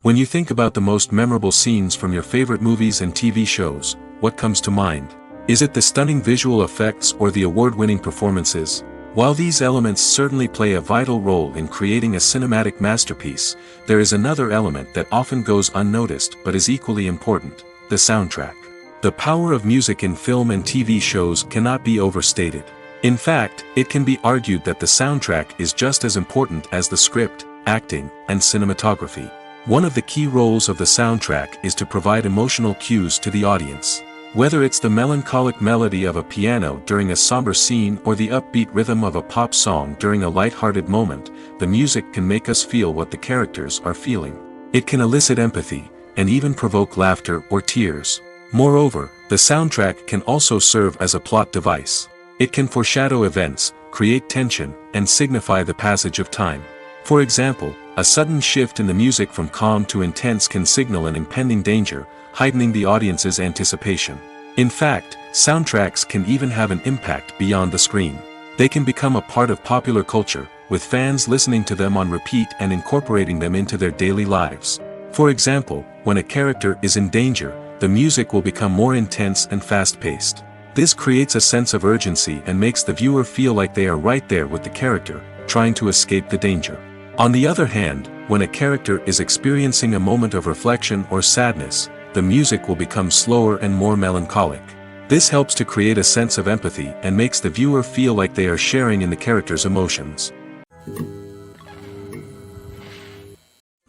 When you think about the most memorable scenes from your favorite movies and TV shows, what comes to mind? Is it the stunning visual effects or the award-winning performances? While these elements certainly play a vital role in creating a cinematic masterpiece, there is another element that often goes unnoticed but is equally important: the soundtrack. The power of music in film and TV shows cannot be overstated. In fact, it can be argued that the soundtrack is just as important as the script, acting, and cinematography. One of the key roles of the soundtrack is to provide emotional cues to the audience. Whether it's the melancholic melody of a piano during a somber scene or the upbeat rhythm of a pop song during a light-hearted moment, the music can make us feel what the characters are feeling. It can elicit empathy, and even provoke laughter or tears. Moreover, the soundtrack can also serve as a plot device. It can foreshadow events, create tension, and signify the passage of time. For example, a sudden shift in the music from calm to intense can signal an impending danger, heightening the audience's anticipation. In fact, soundtracks can even have an impact beyond the screen. They can become a part of popular culture, with fans listening to them on repeat and incorporating them into their daily lives. For example, when a character is in danger, the music will become more intense and fast-paced. This creates a sense of urgency and makes the viewer feel like they are right there with the character, trying to escape the danger. On the other hand, when a character is experiencing a moment of reflection or sadness, the music will become slower and more melancholic. This helps to create a sense of empathy and makes the viewer feel like they are sharing in the character's emotions.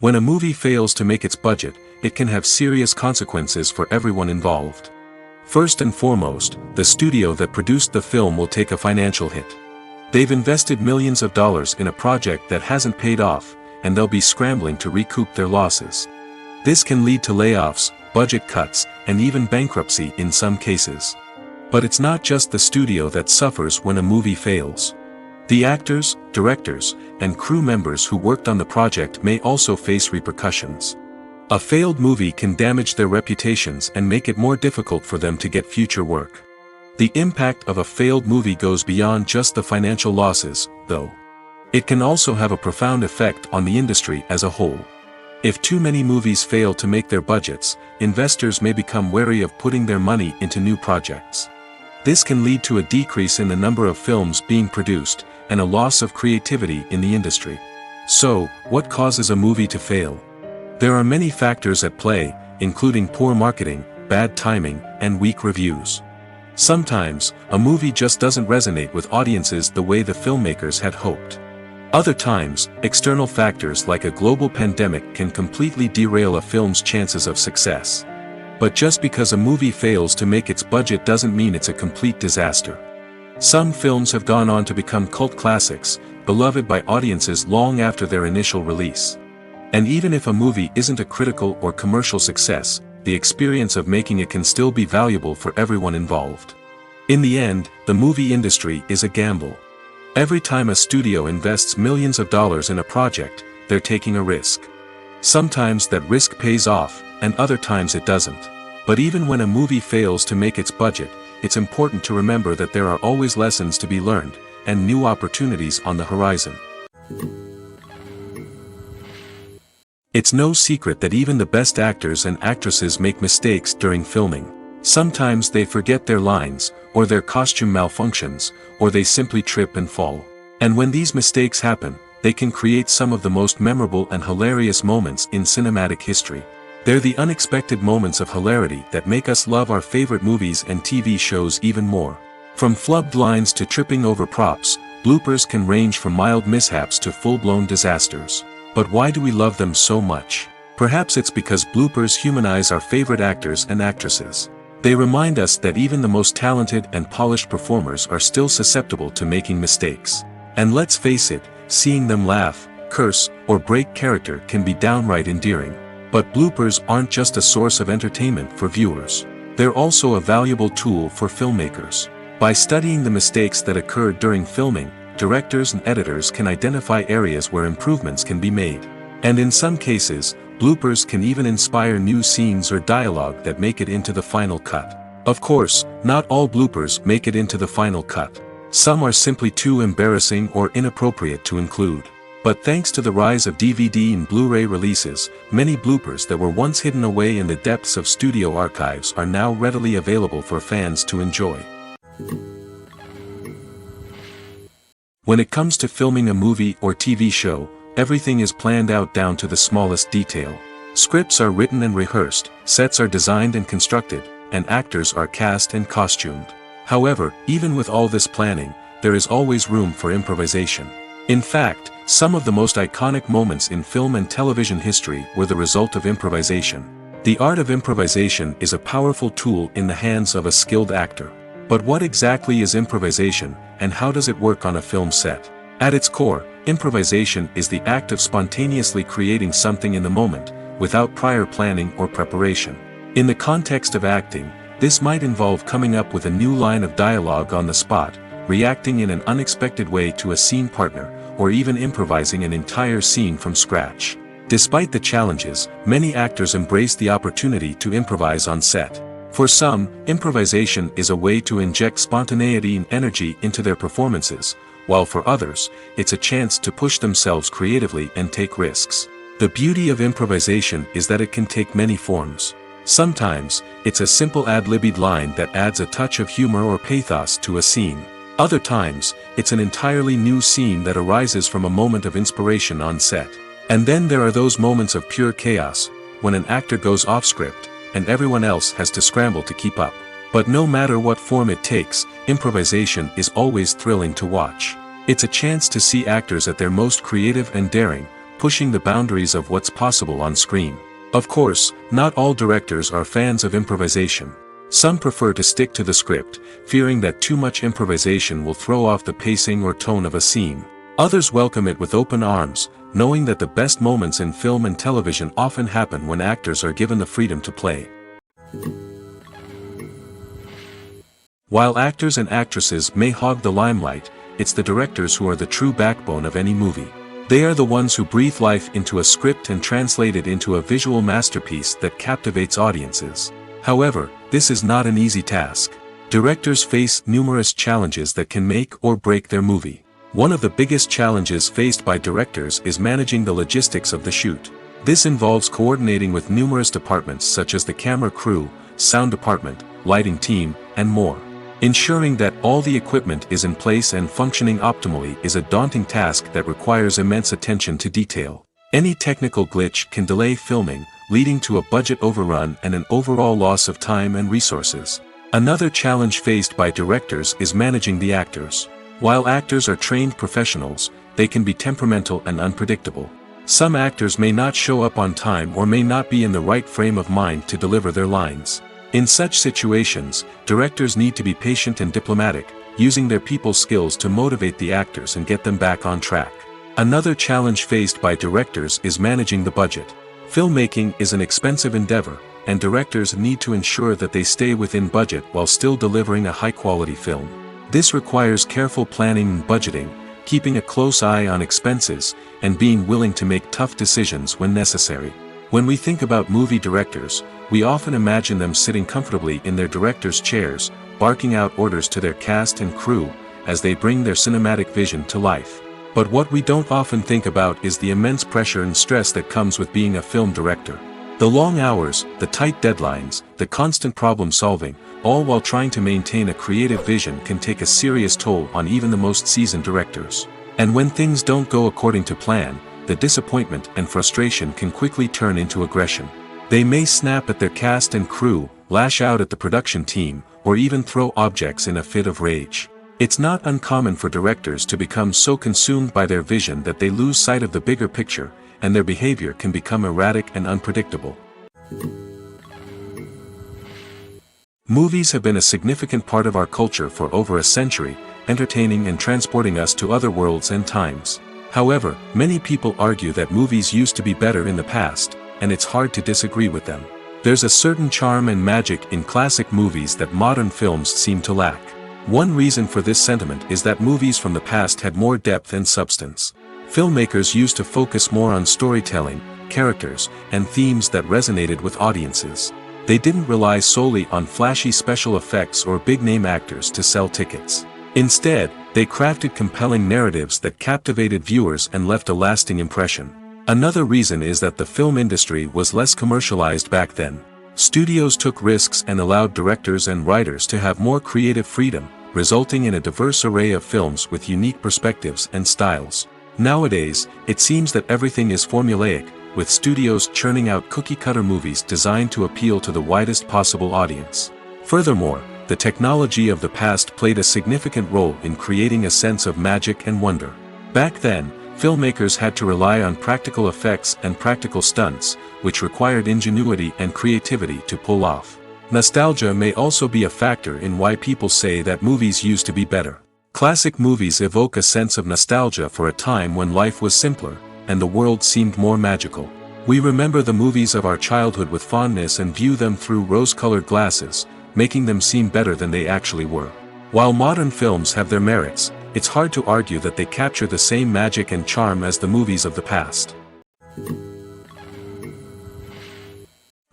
When a movie fails to make its budget, it can have serious consequences for everyone involved. First and foremost, the studio that produced the film will take a financial hit. They've invested millions of dollars in a project that hasn't paid off, and they'll be scrambling to recoup their losses. This can lead to layoffs, budget cuts, and even bankruptcy in some cases. But it's not just the studio that suffers when a movie fails. The actors, directors, and crew members who worked on the project may also face repercussions. A failed movie can damage their reputations and make it more difficult for them to get future work. The impact of a failed movie goes beyond just the financial losses, though. It can also have a profound effect on the industry as a whole. If too many movies fail to make their budgets, investors may become wary of putting their money into new projects. This can lead to a decrease in the number of films being produced, and a loss of creativity in the industry. So, what causes a movie to fail? There are many factors at play, including poor marketing, bad timing, and weak reviews. Sometimes, a movie just doesn't resonate with audiences the way the filmmakers had hoped. Other times, external factors like a global pandemic can completely derail a film's chances of success. But just because a movie fails to make its budget doesn't mean it's a complete disaster. Some films have gone on to become cult classics, beloved by audiences long after their initial release. And even if a movie isn't a critical or commercial success, the experience of making it can still be valuable for everyone involved. In the end, the movie industry is a gamble. Every time a studio invests millions of dollars in a project, they're taking a risk. Sometimes that risk pays off, and other times it doesn't. But even when a movie fails to make its budget, it's important to remember that there are always lessons to be learned, and new opportunities on the horizon. It's no secret that even the best actors and actresses make mistakes during filming. Sometimes they forget their lines, or their costume malfunctions, or they simply trip and fall. And when these mistakes happen, they can create some of the most memorable and hilarious moments in cinematic history. They're the unexpected moments of hilarity that make us love our favorite movies and TV shows even more. From flubbed lines to tripping over props, bloopers can range from mild mishaps to full-blown disasters. But why do we love them so much? Perhaps it's because bloopers humanize our favorite actors and actresses. They remind us that even the most talented and polished performers are still susceptible to making mistakes. And let's face it, seeing them laugh, curse, or break character can be downright endearing. But bloopers aren't just a source of entertainment for viewers. They're also a valuable tool for filmmakers. By studying the mistakes that occurred during filming, directors and editors can identify areas where improvements can be made. And in some cases, bloopers can even inspire new scenes or dialogue that make it into the final cut. Of course, not all bloopers make it into the final cut. Some are simply too embarrassing or inappropriate to include. But thanks to the rise of DVD and Blu-ray releases, many bloopers that were once hidden away in the depths of studio archives are now readily available for fans to enjoy. When it comes to filming a movie or TV show, everything is planned out down to the smallest detail. Scripts are written and rehearsed, sets are designed and constructed, and actors are cast and costumed. However, even with all this planning, there is always room for improvisation. In fact, some of the most iconic moments in film and television history were the result of improvisation. The art of improvisation is a powerful tool in the hands of a skilled actor. But what exactly is improvisation, and how does it work on a film set? At its core, improvisation is the act of spontaneously creating something in the moment, without prior planning or preparation. In the context of acting, this might involve coming up with a new line of dialogue on the spot, reacting in an unexpected way to a scene partner, or even improvising an entire scene from scratch. Despite the challenges, many actors embrace the opportunity to improvise on set. For some, improvisation is a way to inject spontaneity and energy into their performances, while for others, it's a chance to push themselves creatively and take risks. The beauty of improvisation is that it can take many forms. Sometimes, it's a simple ad-libbed line that adds a touch of humor or pathos to a scene. Other times, it's an entirely new scene that arises from a moment of inspiration on set. And then there are those moments of pure chaos, when an actor goes off script, and everyone else has to scramble to keep up. But no matter what form it takes, improvisation is always thrilling to watch. It's a chance to see actors at their most creative and daring, pushing the boundaries of what's possible on screen. Of course, not all directors are fans of improvisation. Some prefer to stick to the script, fearing that too much improvisation will throw off the pacing or tone of a scene. Others welcome it with open arms, knowing that the best moments in film and television often happen when actors are given the freedom to play. While actors and actresses may hog the limelight, it's the directors who are the true backbone of any movie. They are the ones who breathe life into a script and translate it into a visual masterpiece that captivates audiences. However, this is not an easy task. Directors face numerous challenges that can make or break their movie. One of the biggest challenges faced by directors is managing the logistics of the shoot. This involves coordinating with numerous departments such as the camera crew, sound department, lighting team, and more. Ensuring that all the equipment is in place and functioning optimally is a daunting task that requires immense attention to detail. Any technical glitch can delay filming, leading to a budget overrun and an overall loss of time and resources. Another challenge faced by directors is managing the actors. While actors are trained professionals, they can be temperamental and unpredictable. Some actors may not show up on time or may not be in the right frame of mind to deliver their lines. In such situations, directors need to be patient and diplomatic, using their people skills to motivate the actors and get them back on track. Another challenge faced by directors is managing the budget. Filmmaking is an expensive endeavor, and directors need to ensure that they stay within budget while still delivering a high-quality film. This requires careful planning and budgeting, keeping a close eye on expenses, and being willing to make tough decisions when necessary. When we think about movie directors, we often imagine them sitting comfortably in their director's chairs, barking out orders to their cast and crew, as they bring their cinematic vision to life. But what we don't often think about is the immense pressure and stress that comes with being a film director. The long hours, the tight deadlines, the constant problem solving, all while trying to maintain a creative vision can take a serious toll on even the most seasoned directors. And when things don't go according to plan, the disappointment and frustration can quickly turn into aggression. They may snap at their cast and crew, lash out at the production team, or even throw objects in a fit of rage. It's not uncommon for directors to become so consumed by their vision that they lose sight of the bigger picture, and their behavior can become erratic and unpredictable. Movies have been a significant part of our culture for over a century, entertaining and transporting us to other worlds and times. However, many people argue that movies used to be better in the past, and it's hard to disagree with them. There's a certain charm and magic in classic movies that modern films seem to lack. One reason for this sentiment is that movies from the past had more depth and substance. Filmmakers used to focus more on storytelling, characters, and themes that resonated with audiences. They didn't rely solely on flashy special effects or big-name actors to sell tickets. Instead, they crafted compelling narratives that captivated viewers and left a lasting impression. Another reason is that the film industry was less commercialized back then. Studios took risks and allowed directors and writers to have more creative freedom, resulting in a diverse array of films with unique perspectives and styles. Nowadays, it seems that everything is formulaic, with studios churning out cookie-cutter movies designed to appeal to the widest possible audience. Furthermore, the technology of the past played a significant role in creating a sense of magic and wonder. Back then, filmmakers had to rely on practical effects and practical stunts, which required ingenuity and creativity to pull off. Nostalgia may also be a factor in why people say that movies used to be better. Classic movies evoke a sense of nostalgia for a time when life was simpler, and the world seemed more magical. We remember the movies of our childhood with fondness and view them through rose-colored glasses, making them seem better than they actually were. While modern films have their merits, it's hard to argue that they capture the same magic and charm as the movies of the past.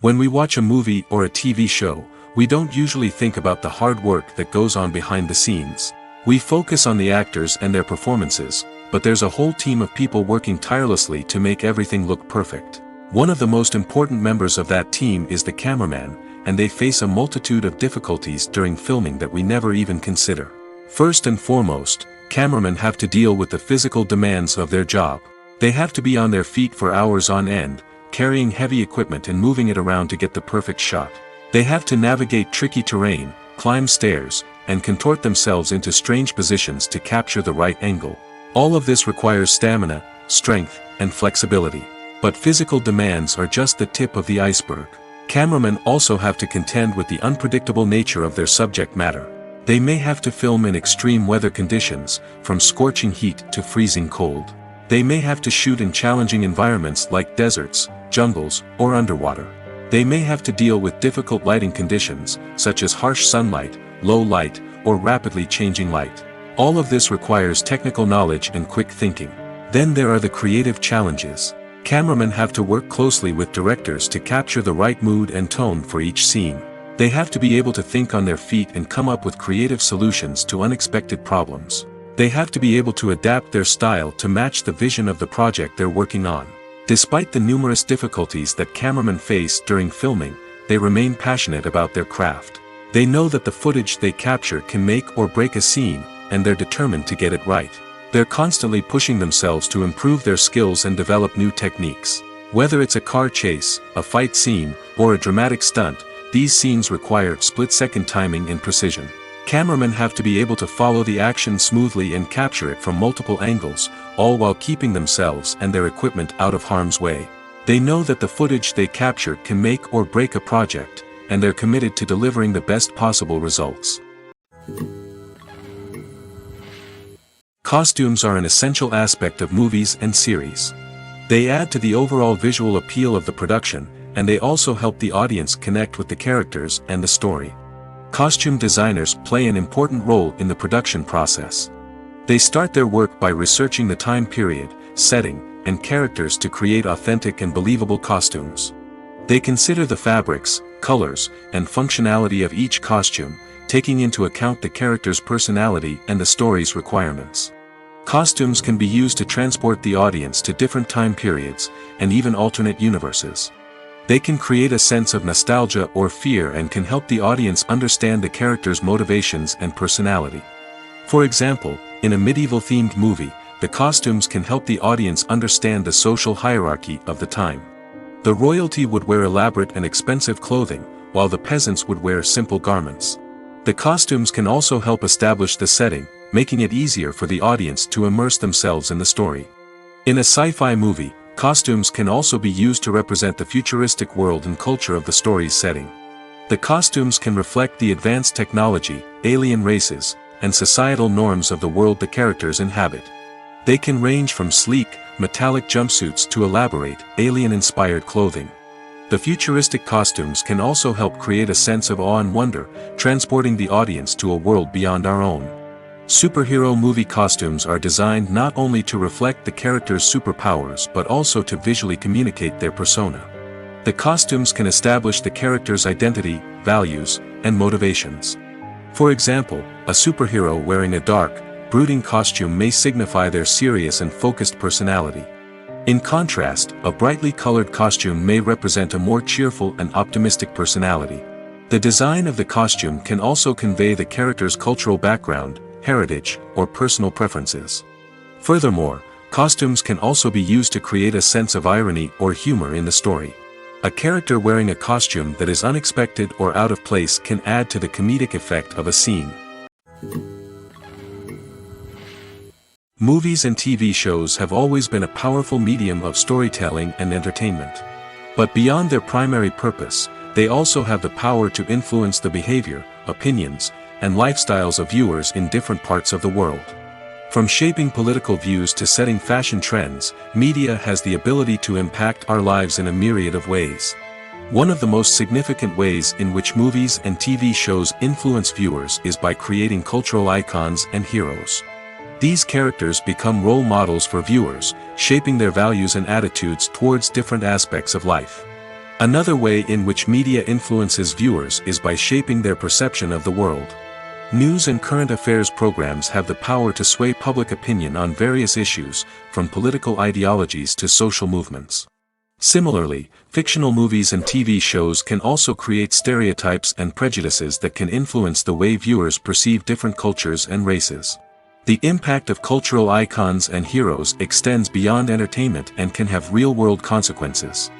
When we watch a movie or a TV show, we don't usually think about the hard work that goes on behind the scenes. We focus on the actors and their performances, but there's a whole team of people working tirelessly to make everything look perfect. One of the most important members of that team is the cameraman, and they face a multitude of difficulties during filming that we never even consider. First and foremost, cameramen have to deal with the physical demands of their job. They have to be on their feet for hours on end, carrying heavy equipment and moving it around to get the perfect shot. They have to navigate tricky terrain, climb stairs, and contort themselves into strange positions to capture the right angle. All of this requires stamina, strength, and flexibility. But physical demands are just the tip of the iceberg. Cameramen also have to contend with the unpredictable nature of their subject matter. They may have to film in extreme weather conditions, from scorching heat to freezing cold. They may have to shoot in challenging environments like deserts, jungles, or underwater. They may have to deal with difficult lighting conditions, such as harsh sunlight, low light, or rapidly changing light. All of this requires technical knowledge and quick thinking. Then there are the creative challenges. Cameramen have to work closely with directors to capture the right mood and tone for each scene. They have to be able to think on their feet and come up with creative solutions to unexpected problems. They have to be able to adapt their style to match the vision of the project they're working on. Despite the numerous difficulties that cameramen face during filming, they remain passionate about their craft. They know that the footage they capture can make or break a scene, and they're determined to get it right. They're constantly pushing themselves to improve their skills and develop new techniques. Whether it's a car chase, a fight scene, or a dramatic stunt, these scenes require split-second timing and precision. Cameramen have to be able to follow the action smoothly and capture it from multiple angles, all while keeping themselves and their equipment out of harm's way. They know that the footage they capture can make or break a project, and they're committed to delivering the best possible results. Costumes are an essential aspect of movies and series. They add to the overall visual appeal of the production, and they also help the audience connect with the characters and the story. Costume designers play an important role in the production process. They start their work by researching the time period, setting, and characters to create authentic and believable costumes. They consider the fabrics, colors, and functionality of each costume, taking into account the character's personality and the story's requirements. Costumes can be used to transport the audience to different time periods, and even alternate universes. They can create a sense of nostalgia or fear and can help the audience understand the character's motivations and personality. For example, in a medieval-themed movie, the costumes can help the audience understand the social hierarchy of the time. The royalty would wear elaborate and expensive clothing, while the peasants would wear simple garments. The costumes can also help establish the setting, making it easier for the audience to immerse themselves in the story. In a sci-fi movie, costumes can also be used to represent the futuristic world and culture of the story's setting. The costumes can reflect the advanced technology, alien races, and societal norms of the world the characters inhabit. They can range from sleek, metallic jumpsuits to elaborate, alien-inspired clothing. The futuristic costumes can also help create a sense of awe and wonder, transporting the audience to a world beyond our own. Superhero movie costumes are designed not only to reflect the character's superpowers but also to visually communicate their persona. The costumes can establish the character's identity, values, and motivations. For example, a superhero wearing a dark, brooding costume may signify their serious and focused personality. In contrast, a brightly colored costume may represent a more cheerful and optimistic personality. The design of the costume can also convey the character's cultural background, heritage, or personal preferences. Furthermore, costumes can also be used to create a sense of irony or humor in the story. A character wearing a costume that is unexpected or out of place can add to the comedic effect of a scene. Movies and TV shows have always been a powerful medium of storytelling and entertainment. But beyond their primary purpose, they also have the power to influence the behavior, opinions, and lifestyles of viewers in different parts of the world. From shaping political views to setting fashion trends, media has the ability to impact our lives in a myriad of ways. One of the most significant ways in which movies and TV shows influence viewers is by creating cultural icons and heroes. These characters become role models for viewers, shaping their values and attitudes towards different aspects of life. Another way in which media influences viewers is by shaping their perception of the world. News and current affairs programs have the power to sway public opinion on various issues, from political ideologies to social movements. Similarly, fictional movies and TV shows can also create stereotypes and prejudices that can influence the way viewers perceive different cultures and races. The impact of cultural icons and heroes extends beyond entertainment and can have real-world consequences.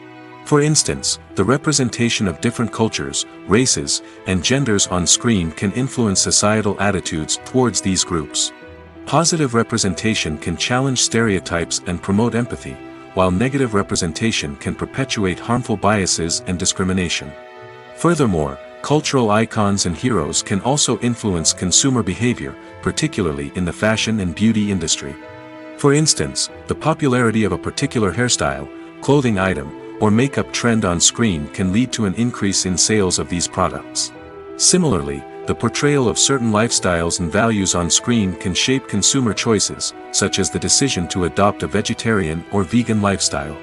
For instance, the representation of different cultures, races, and genders on screen can influence societal attitudes towards these groups. Positive representation can challenge stereotypes and promote empathy, while negative representation can perpetuate harmful biases and discrimination. Furthermore, cultural icons and heroes can also influence consumer behavior, particularly in the fashion and beauty industry. For instance, the popularity of a particular hairstyle, clothing item, or makeup trend on screen can lead to an increase in sales of these products. Similarly, the portrayal of certain lifestyles and values on screen can shape consumer choices, such as the decision to adopt a vegetarian or vegan lifestyle.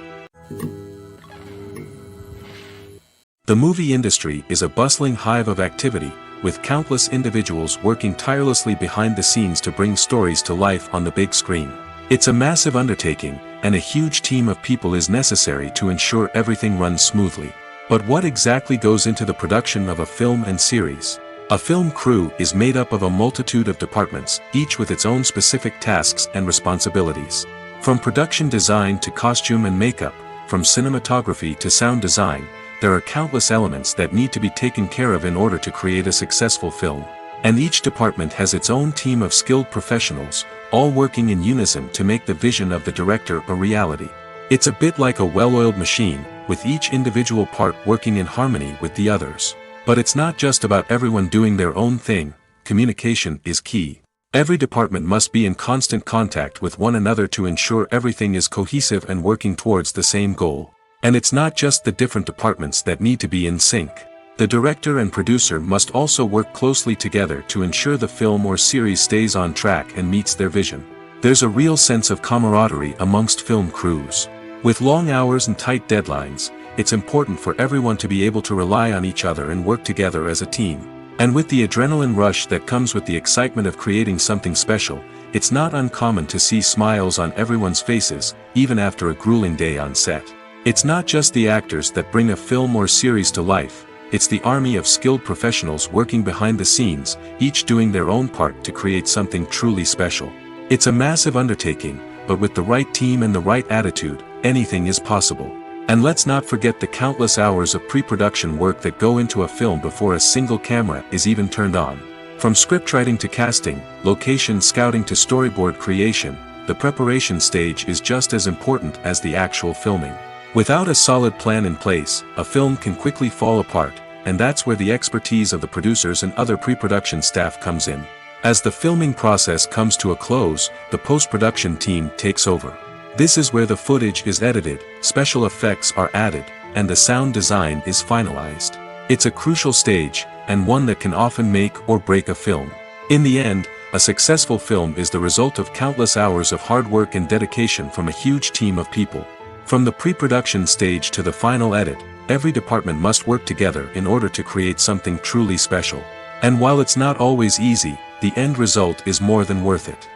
The movie industry is a bustling hive of activity, with countless individuals working tirelessly behind the scenes to bring stories to life on the big screen. It's a massive undertaking, and a huge team of people is necessary to ensure everything runs smoothly. But what exactly goes into the production of a film and series? A film crew is made up of a multitude of departments, each with its own specific tasks and responsibilities. From production design to costume and makeup, from cinematography to sound design, there are countless elements that need to be taken care of in order to create a successful film. And each department has its own team of skilled professionals, all working in unison to make the vision of the director a reality. It's a bit like a well-oiled machine, with each individual part working in harmony with the others. But it's not just about everyone doing their own thing. Communication is key. Every department must be in constant contact with one another to ensure everything is cohesive and working towards the same goal. And it's not just the different departments that need to be in sync. The director and producer must also work closely together to ensure the film or series stays on track and meets their vision. There's a real sense of camaraderie amongst film crews. With long hours and tight deadlines, it's important for everyone to be able to rely on each other and work together as a team. And with the adrenaline rush that comes with the excitement of creating something special, it's not uncommon to see smiles on everyone's faces, even after a grueling day on set. It's not just the actors that bring a film or series to life. It's the army of skilled professionals working behind the scenes, each doing their own part to create something truly special. It's a massive undertaking, but with the right team and the right attitude, anything is possible. And let's not forget the countless hours of pre-production work that go into a film before a single camera is even turned on. From scriptwriting to casting, location scouting to storyboard creation, the preparation stage is just as important as the actual filming. Without a solid plan in place, a film can quickly fall apart, and that's where the expertise of the producers and other pre-production staff comes in. As the filming process comes to a close, the post-production team takes over. This is where the footage is edited, special effects are added, and the sound design is finalized. It's a crucial stage, and one that can often make or break a film. In the end, a successful film is the result of countless hours of hard work and dedication from a huge team of people. From the pre-production stage to the final edit, every department must work together in order to create something truly special. And while it's not always easy, the end result is more than worth it.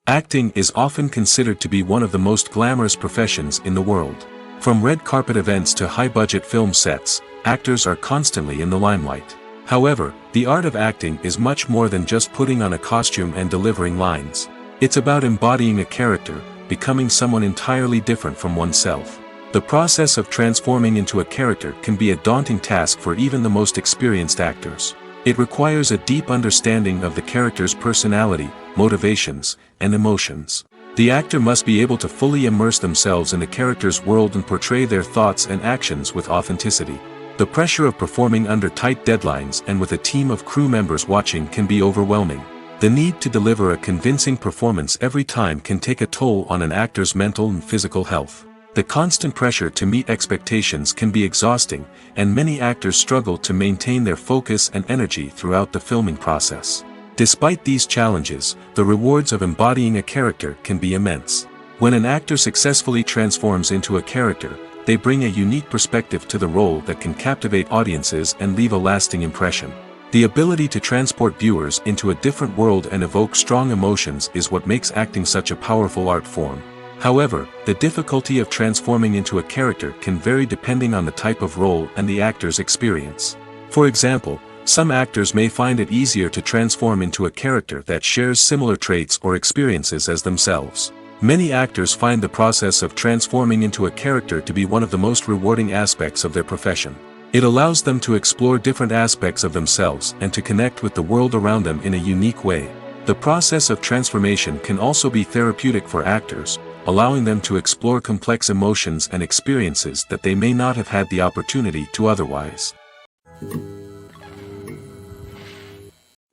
Acting is often considered to be one of the most glamorous professions in the world. From red carpet events to high-budget film sets, actors are constantly in the limelight. However, the art of acting is much more than just putting on a costume and delivering lines. It's about embodying a character, becoming someone entirely different from oneself. The process of transforming into a character can be a daunting task for even the most experienced actors. It requires a deep understanding of the character's personality, motivations, and emotions. The actor must be able to fully immerse themselves in the character's world and portray their thoughts and actions with authenticity. The pressure of performing under tight deadlines and with a team of crew members watching can be overwhelming. The need to deliver a convincing performance every time can take a toll on an actor's mental and physical health. The constant pressure to meet expectations can be exhausting, and many actors struggle to maintain their focus and energy throughout the filming process. Despite these challenges, the rewards of embodying a character can be immense. When an actor successfully transforms into a character, they bring a unique perspective to the role that can captivate audiences and leave a lasting impression. The ability to transport viewers into a different world and evoke strong emotions is what makes acting such a powerful art form. However, the difficulty of transforming into a character can vary depending on the type of role and the actor's experience. For example, some actors may find it easier to transform into a character that shares similar traits or experiences as themselves. Many actors find the process of transforming into a character to be one of the most rewarding aspects of their profession. It allows them to explore different aspects of themselves and to connect with the world around them in a unique way. The process of transformation can also be therapeutic for actors, allowing them to explore complex emotions and experiences that they may not have had the opportunity to otherwise.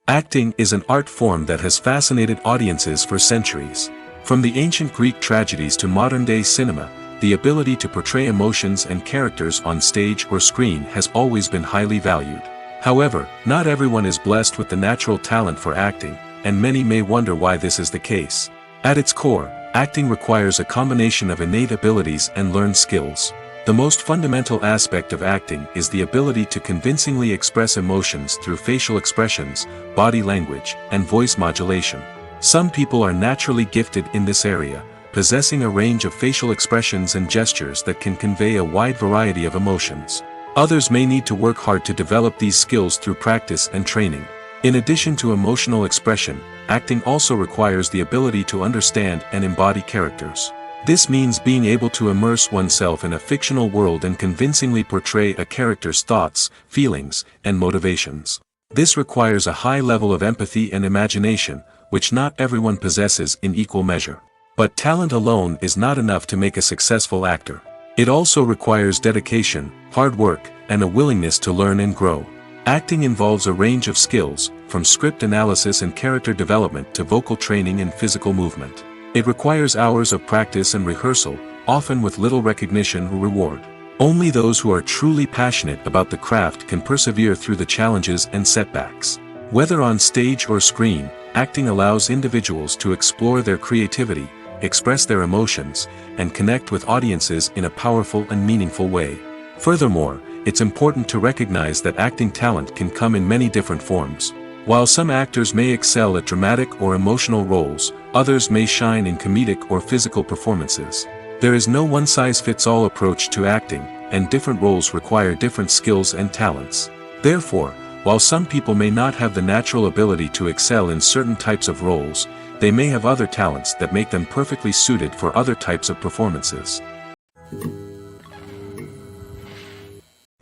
Acting is an art form that has fascinated audiences for centuries. From the ancient Greek tragedies to modern-day cinema, the ability to portray emotions and characters on stage or screen has always been highly valued. However, not everyone is blessed with the natural talent for acting, and many may wonder why this is the case. At its core, acting requires a combination of innate abilities and learned skills. The most fundamental aspect of acting is the ability to convincingly express emotions through facial expressions, body language, and voice modulation. Some people are naturally gifted in this area, possessing a range of facial expressions and gestures that can convey a wide variety of emotions. Others may need to work hard to develop these skills through practice and training. In addition to emotional expression, acting also requires the ability to understand and embody characters. This means being able to immerse oneself in a fictional world and convincingly portray a character's thoughts, feelings, and motivations. This requires a high level of empathy and imagination, which not everyone possesses in equal measure. But talent alone is not enough to make a successful actor. It also requires dedication, hard work, and a willingness to learn and grow. Acting involves a range of skills, from script analysis and character development to vocal training and physical movement. It requires hours of practice and rehearsal, often with little recognition or reward. Only those who are truly passionate about the craft can persevere through the challenges and setbacks. Whether on stage or screen, acting allows individuals to explore their creativity, express their emotions, and connect with audiences in a powerful and meaningful way. Furthermore, it's important to recognize that acting talent can come in many different forms. While some actors may excel at dramatic or emotional roles, others may shine in comedic or physical performances. There is no one-size-fits-all approach to acting, and different roles require different skills and talents. Therefore, while some people may not have the natural ability to excel in certain types of roles, they may have other talents that make them perfectly suited for other types of performances.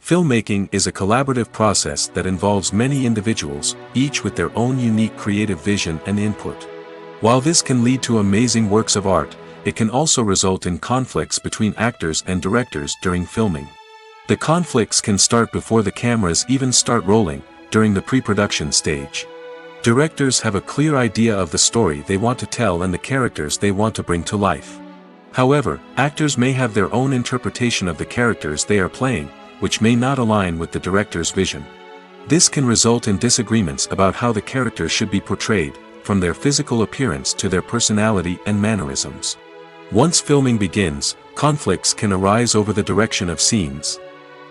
Filmmaking is a collaborative process that involves many individuals, each with their own unique creative vision and input. While this can lead to amazing works of art, it can also result in conflicts between actors and directors during filming. The conflicts can start before the cameras even start rolling, during the pre-production stage. Directors have a clear idea of the story they want to tell and the characters they want to bring to life. However, actors may have their own interpretation of the characters they are playing, which may not align with the director's vision. This can result in disagreements about how the characters should be portrayed, from their physical appearance to their personality and mannerisms. Once filming begins, conflicts can arise over the direction of scenes.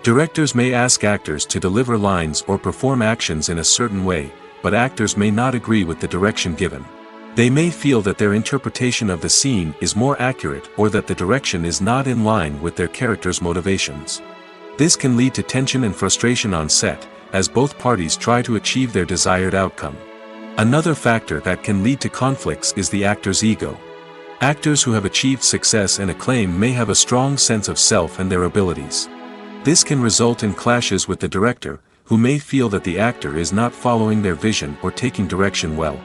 Directors may ask actors to deliver lines or perform actions in a certain way, but actors may not agree with the direction given. They may feel that their interpretation of the scene is more accurate or that the direction is not in line with their character's motivations. This can lead to tension and frustration on set, as both parties try to achieve their desired outcome. Another factor that can lead to conflicts is the actor's ego. Actors who have achieved success and acclaim may have a strong sense of self and their abilities. This can result in clashes with the director, who may feel that the actor is not following their vision or taking direction well.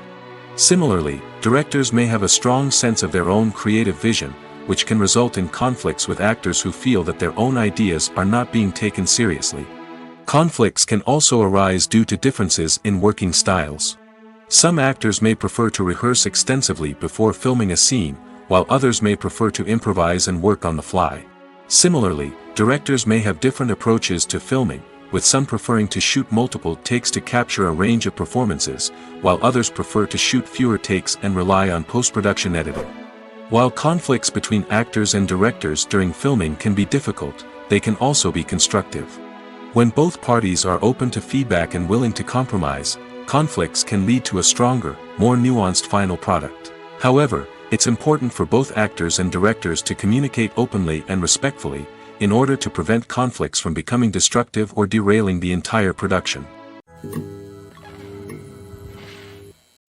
Similarly, directors may have a strong sense of their own creative vision, which can result in conflicts with actors who feel that their own ideas are not being taken seriously. Conflicts can also arise due to differences in working styles. Some actors may prefer to rehearse extensively before filming a scene, while others may prefer to improvise and work on the fly. Similarly, directors may have different approaches to filming, with some preferring to shoot multiple takes to capture a range of performances, while others prefer to shoot fewer takes and rely on post-production editing. While conflicts between actors and directors during filming can be difficult, they can also be constructive. When both parties are open to feedback and willing to compromise, conflicts can lead to a stronger, more nuanced final product. However, it's important for both actors and directors to communicate openly and respectfully, in order to prevent conflicts from becoming destructive or derailing the entire production.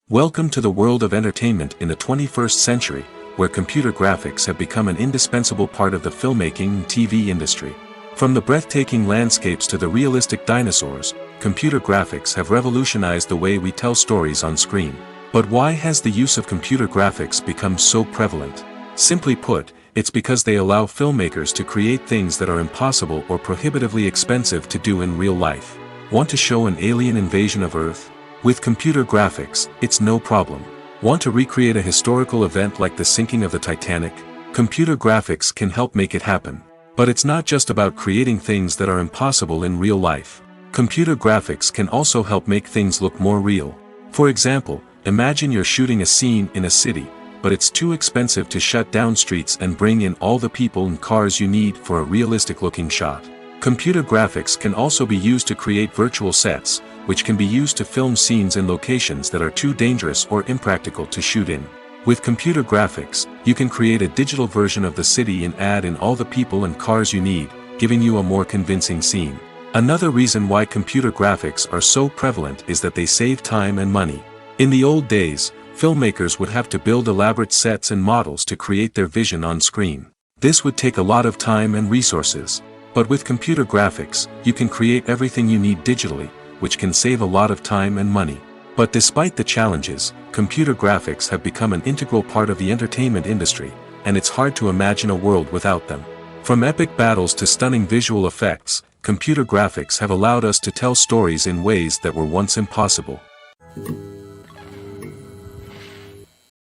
Welcome to the world of entertainment in the 21st century, where computer graphics have become an indispensable part of the filmmaking and TV industry. From the breathtaking landscapes to the realistic dinosaurs, computer graphics have revolutionized the way we tell stories on screen. But why has the use of computer graphics become so prevalent? Simply put, it's because they allow filmmakers to create things that are impossible or prohibitively expensive to do in real life. Want to show an alien invasion of Earth? With computer graphics, it's no problem. Want to recreate a historical event like the sinking of the Titanic? Computer graphics can help make it happen. But it's not just about creating things that are impossible in real life. Computer graphics can also help make things look more real. For example, imagine you're shooting a scene in a city, but it's too expensive to shut down streets and bring in all the people and cars you need for a realistic-looking shot. Computer graphics can also be used to create virtual sets, which can be used to film scenes in locations that are too dangerous or impractical to shoot in. With computer graphics, you can create a digital version of the city and add in all the people and cars you need, giving you a more convincing scene. Another reason why computer graphics are so prevalent is that they save time and money. In the old days, filmmakers would have to build elaborate sets and models to create their vision on screen. This would take a lot of time and resources. But with computer graphics, you can create everything you need digitally, which can save a lot of time and money. But despite the challenges, computer graphics have become an integral part of the entertainment industry, and it's hard to imagine a world without them. From epic battles to stunning visual effects, computer graphics have allowed us to tell stories in ways that were once impossible.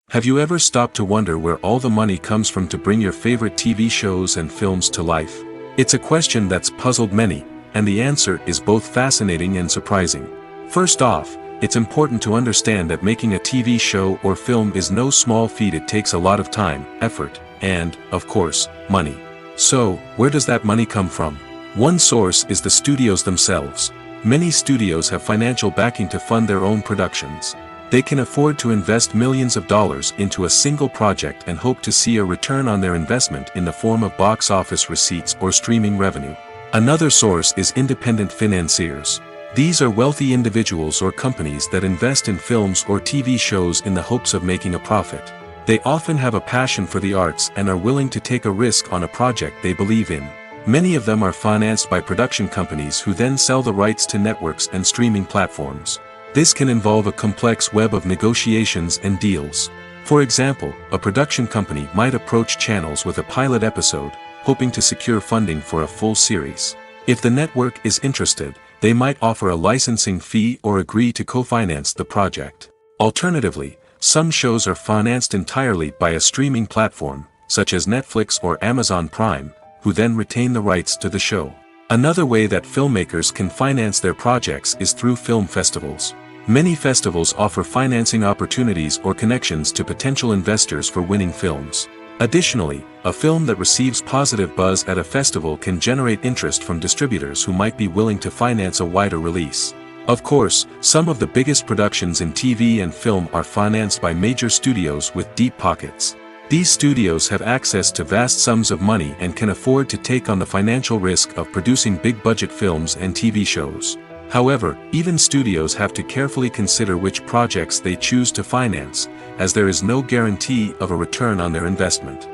Have you ever stopped to wonder where all the money comes from to bring your favorite TV shows and films to life? It's a question that's puzzled many, and the answer is both fascinating and surprising. First off, it's important to understand that making a TV show or film is no small feat. It takes a lot of time, effort, and, of course, money. So, where does that money come from? One source is the studios themselves. Many studios have financial backing to fund their own productions. They can afford to invest millions of dollars into a single project and hope to see a return on their investment in the form of box office receipts or streaming revenue. Another source is independent financiers. These are wealthy individuals or companies that invest in films or TV shows in the hopes of making a profit. They often have a passion for the arts and are willing to take a risk on a project they believe in. Many of them are financed by production companies who then sell the rights to networks and streaming platforms. This can involve a complex web of negotiations and deals. For example, a production company might approach channels with a pilot episode, hoping to secure funding for a full series. If the network is interested, they might offer a licensing fee or agree to co-finance the project. Alternatively, some shows are financed entirely by a streaming platform, such as Netflix or Amazon Prime, who then retain the rights to the show. Another way that filmmakers can finance their projects is through film festivals. Many festivals offer financing opportunities or connections to potential investors for winning films. Additionally, a film that receives positive buzz at a festival can generate interest from distributors who might be willing to finance a wider release. Of course, some of the biggest productions in TV and film are financed by major studios with deep pockets. These studios have access to vast sums of money and can afford to take on the financial risk of producing big-budget films and TV shows. However, even studios have to carefully consider which projects they choose to finance, as there is no guarantee of a return on their investment.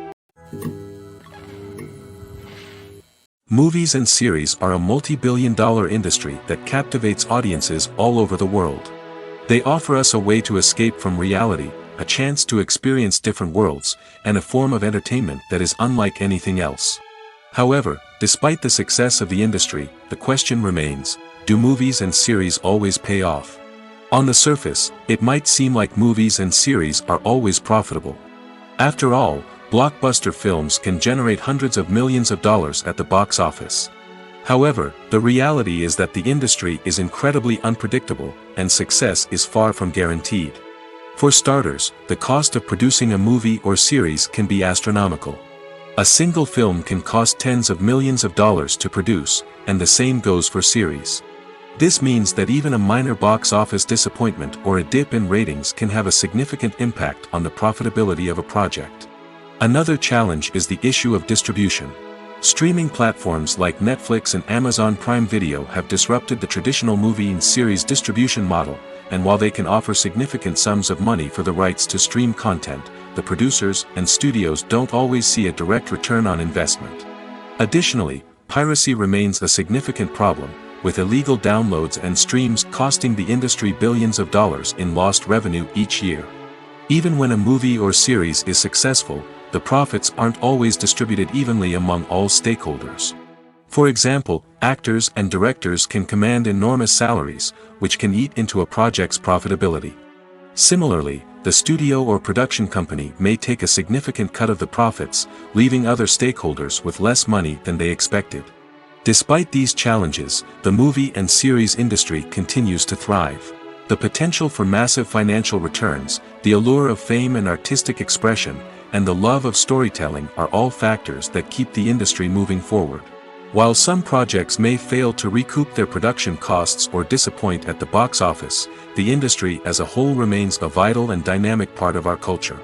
Movies and series are a multi-billion-dollar industry that captivates audiences all over the world. They offer us a way to escape from reality, a chance to experience different worlds, and a form of entertainment that is unlike anything else. However, despite the success of the industry, the question remains, do movies and series always pay off? On the surface, it might seem like movies and series are always profitable. After all, blockbuster films can generate hundreds of millions of dollars at the box office. However, the reality is that the industry is incredibly unpredictable, and success is far from guaranteed. For starters, the cost of producing a movie or series can be astronomical. A single film can cost tens of millions of dollars to produce, and the same goes for series. This means that even a minor box office disappointment or a dip in ratings can have a significant impact on the profitability of a project. Another challenge is the issue of distribution. Streaming platforms like Netflix and Amazon Prime Video have disrupted the traditional movie and series distribution model, and while they can offer significant sums of money for the rights to stream content, the producers and studios don't always see a direct return on investment. Additionally, piracy remains a significant problem, with illegal downloads and streams costing the industry billions of dollars in lost revenue each year. Even when a movie or series is successful, the profits aren't always distributed evenly among all stakeholders. For example, actors and directors can command enormous salaries, which can eat into a project's profitability. Similarly, the studio or production company may take a significant cut of the profits, leaving other stakeholders with less money than they expected. Despite these challenges, the movie and series industry continues to thrive. The potential for massive financial returns, the allure of fame and artistic expression, and the love of storytelling are all factors that keep the industry moving forward. While some projects may fail to recoup their production costs or disappoint at the box office, the industry as a whole remains a vital and dynamic part of our culture.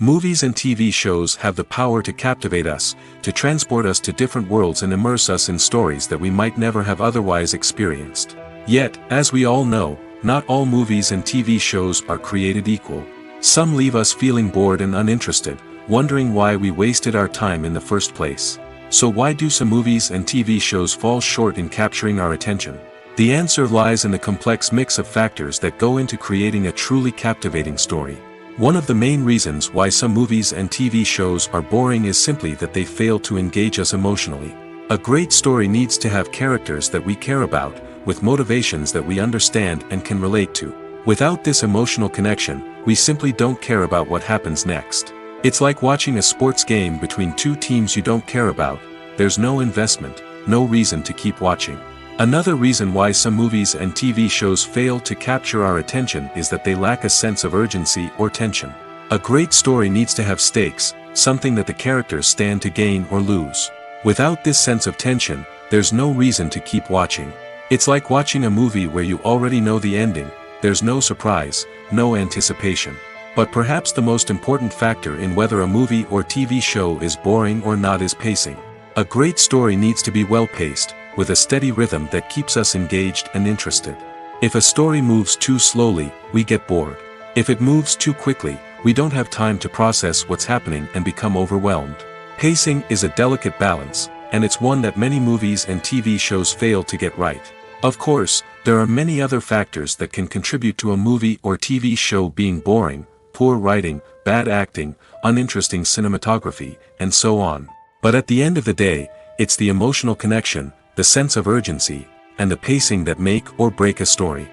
Movies and TV shows have the power to captivate us, to transport us to different worlds and immerse us in stories that we might never have otherwise experienced. Yet, as we all know, not all movies and TV shows are created equal. Some leave us feeling bored and uninterested, wondering why we wasted our time in the first place. So why do some movies and TV shows fall short in capturing our attention? The answer lies in the complex mix of factors that go into creating a truly captivating story. One of the main reasons why some movies and TV shows are boring is simply that they fail to engage us emotionally. A great story needs to have characters that we care about, with motivations that we understand and can relate to. Without this emotional connection, we simply don't care about what happens next. It's like watching a sports game between two teams you don't care about. There's no investment, no reason to keep watching. Another reason why some movies and TV shows fail to capture our attention is that they lack a sense of urgency or tension. A great story needs to have stakes, something that the characters stand to gain or lose. Without this sense of tension, there's no reason to keep watching. It's like watching a movie where you already know the ending. There's no surprise, no anticipation. But perhaps the most important factor in whether a movie or TV show is boring or not is pacing. A great story needs to be well-paced, with a steady rhythm that keeps us engaged and interested. If a story moves too slowly, we get bored. If it moves too quickly, we don't have time to process what's happening and become overwhelmed. Pacing is a delicate balance, and it's one that many movies and TV shows fail to get right. Of course, there are many other factors that can contribute to a movie or TV show being boring: poor writing, bad acting, uninteresting cinematography, and so on. But at the end of the day, it's the emotional connection, the sense of urgency, and the pacing that make or break a story.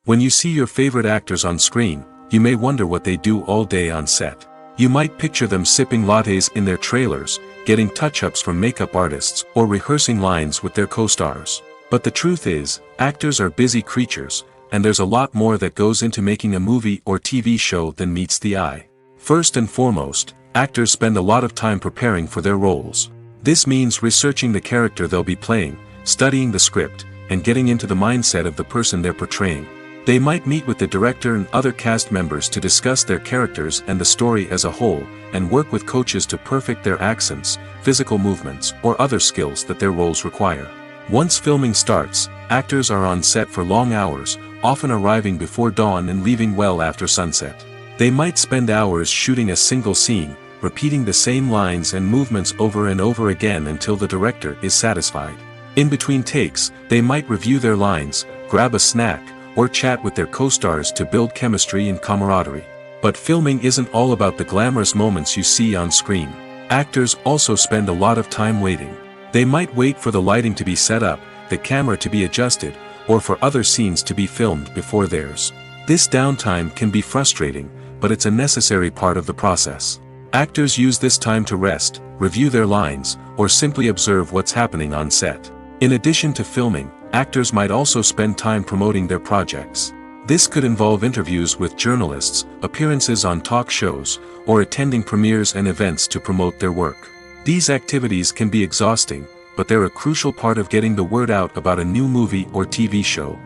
When you see your favorite actors on screen, you may wonder what they do all day on set. You might picture them sipping lattes in their trailers, getting touch-ups from makeup artists, or rehearsing lines with their co-stars. But the truth is, actors are busy creatures, and there's a lot more that goes into making a movie or TV show than meets the eye. First and foremost, actors spend a lot of time preparing for their roles. This means researching the character they'll be playing, studying the script, and getting into the mindset of the person they're portraying. They might meet with the director and other cast members to discuss their characters and the story as a whole, and work with coaches to perfect their accents, physical movements, or other skills that their roles require. Once filming starts, actors are on set for long hours, often arriving before dawn and leaving well after sunset. They might spend hours shooting a single scene, repeating the same lines and movements over and over again until the director is satisfied. In between takes, they might review their lines, grab a snack, or chat with their co-stars to build chemistry and camaraderie. But filming isn't all about the glamorous moments you see on screen. Actors also spend a lot of time waiting. They might wait for the lighting to be set up, the camera to be adjusted, or for other scenes to be filmed before theirs. This downtime can be frustrating, but it's a necessary part of the process. Actors use this time to rest, review their lines, or simply observe what's happening on set. In addition to filming, actors might also spend time promoting their projects. This could involve interviews with journalists, appearances on talk shows, or attending premieres and events to promote their work. These activities can be exhausting, but they're a crucial part of getting the word out about a new movie or TV show.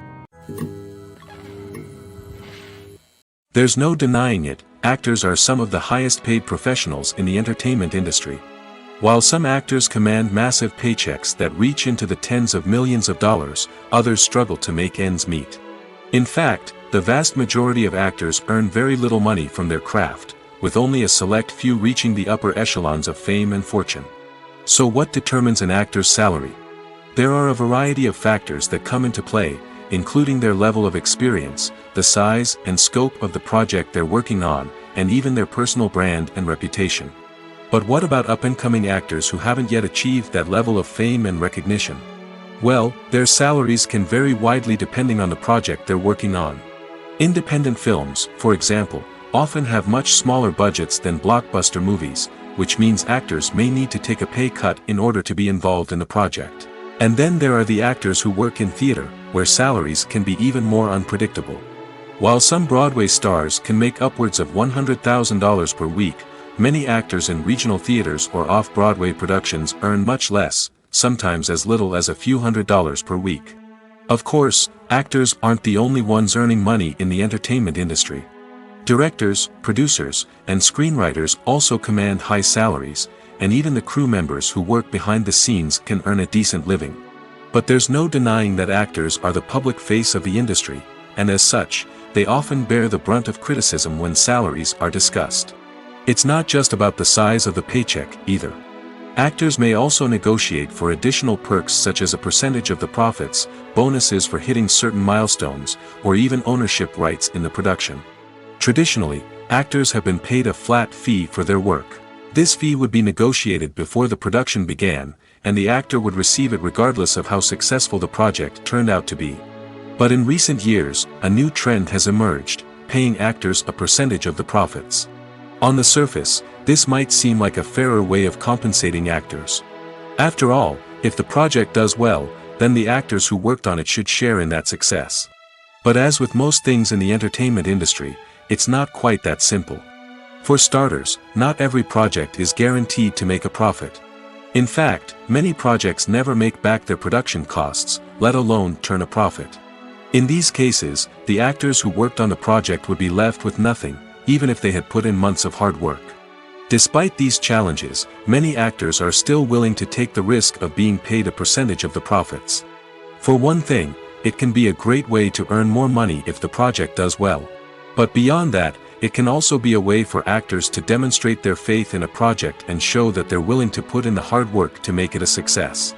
There's no denying it, actors are some of the highest paid professionals in the entertainment industry. While some actors command massive paychecks that reach into the tens of millions of dollars, others struggle to make ends meet. In fact, the vast majority of actors earn very little money from their craft, with only a select few reaching the upper echelons of fame and fortune. So what determines an actor's salary? There are a variety of factors that come into play, including their level of experience, the size and scope of the project they're working on, and even their personal brand and reputation. But what about up-and-coming actors who haven't yet achieved that level of fame and recognition? Well, their salaries can vary widely depending on the project they're working on. Independent films, for example, often have much smaller budgets than blockbuster movies, which means actors may need to take a pay cut in order to be involved in the project. And then there are the actors who work in theater, where salaries can be even more unpredictable. While some Broadway stars can make upwards of $100,000 per week, many actors in regional theaters or off-Broadway productions earn much less, sometimes as little as a few $100s per week. Of course, actors aren't the only ones earning money in the entertainment industry. Directors, producers, and screenwriters also command high salaries, and even the crew members who work behind the scenes can earn a decent living. But there's no denying that actors are the public face of the industry, and as such, they often bear the brunt of criticism when salaries are discussed. It's not just about the size of the paycheck, either. Actors may also negotiate for additional perks such as a percentage of the profits, bonuses for hitting certain milestones, or even ownership rights in the production. Traditionally, actors have been paid a flat fee for their work. This fee would be negotiated before the production began, and the actor would receive it regardless of how successful the project turned out to be. But in recent years, a new trend has emerged, paying actors a percentage of the profits. On the surface, this might seem like a fairer way of compensating actors. After all, if the project does well, then the actors who worked on it should share in that success. But as with most things in the entertainment industry, it's not quite that simple. For starters, not every project is guaranteed to make a profit. In fact, many projects never make back their production costs, let alone turn a profit. In these cases, the actors who worked on the project would be left with nothing, even if they had put in months of hard work. Despite these challenges, many actors are still willing to take the risk of being paid a percentage of the profits. For one thing, it can be a great way to earn more money if the project does well. But beyond that, it can also be a way for actors to demonstrate their faith in a project and show that they're willing to put in the hard work to make it a success.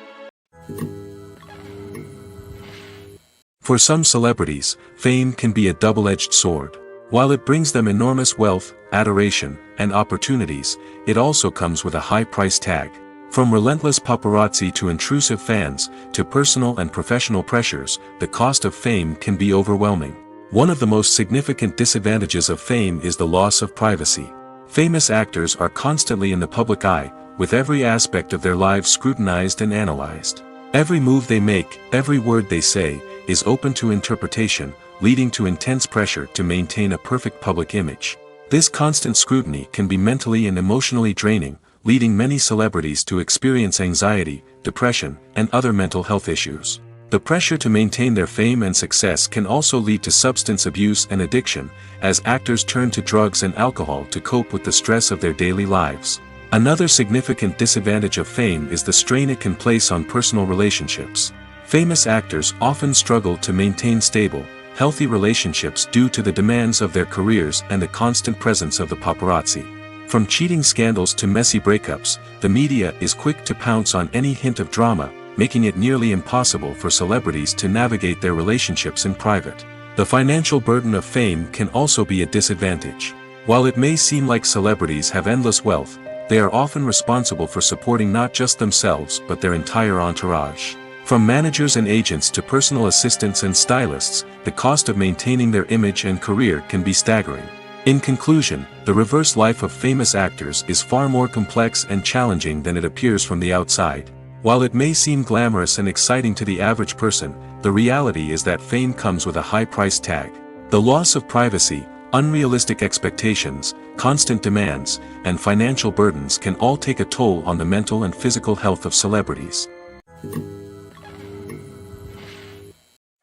For some celebrities, fame can be a double-edged sword. While it brings them enormous wealth, adoration, and opportunities, it also comes with a high price tag. From relentless paparazzi to intrusive fans, to personal and professional pressures, the cost of fame can be overwhelming. One of the most significant disadvantages of fame is the loss of privacy. Famous actors are constantly in the public eye, with every aspect of their lives scrutinized and analyzed. Every move they make, every word they say, is open to interpretation, leading to intense pressure to maintain a perfect public image. This constant scrutiny can be mentally and emotionally draining, leading many celebrities to experience anxiety, depression, and other mental health issues. The pressure to maintain their fame and success can also lead to substance abuse and addiction, as actors turn to drugs and alcohol to cope with the stress of their daily lives. Another significant disadvantage of fame is the strain it can place on personal relationships. Famous actors often struggle to maintain stable, healthy relationships due to the demands of their careers and the constant presence of the paparazzi. From cheating scandals to messy breakups, the media is quick to pounce on any hint of drama, making it nearly impossible for celebrities to navigate their relationships in private. The financial burden of fame can also be a disadvantage. While it may seem like celebrities have endless wealth, they are often responsible for supporting not just themselves but their entire entourage. From managers and agents to personal assistants and stylists, the cost of maintaining their image and career can be staggering. In conclusion, the reverse life of famous actors is far more complex and challenging than it appears from the outside. While it may seem glamorous and exciting to the average person, the reality is that fame comes with a high price tag. The loss of privacy, unrealistic expectations, constant demands, and financial burdens can all take a toll on the mental and physical health of celebrities.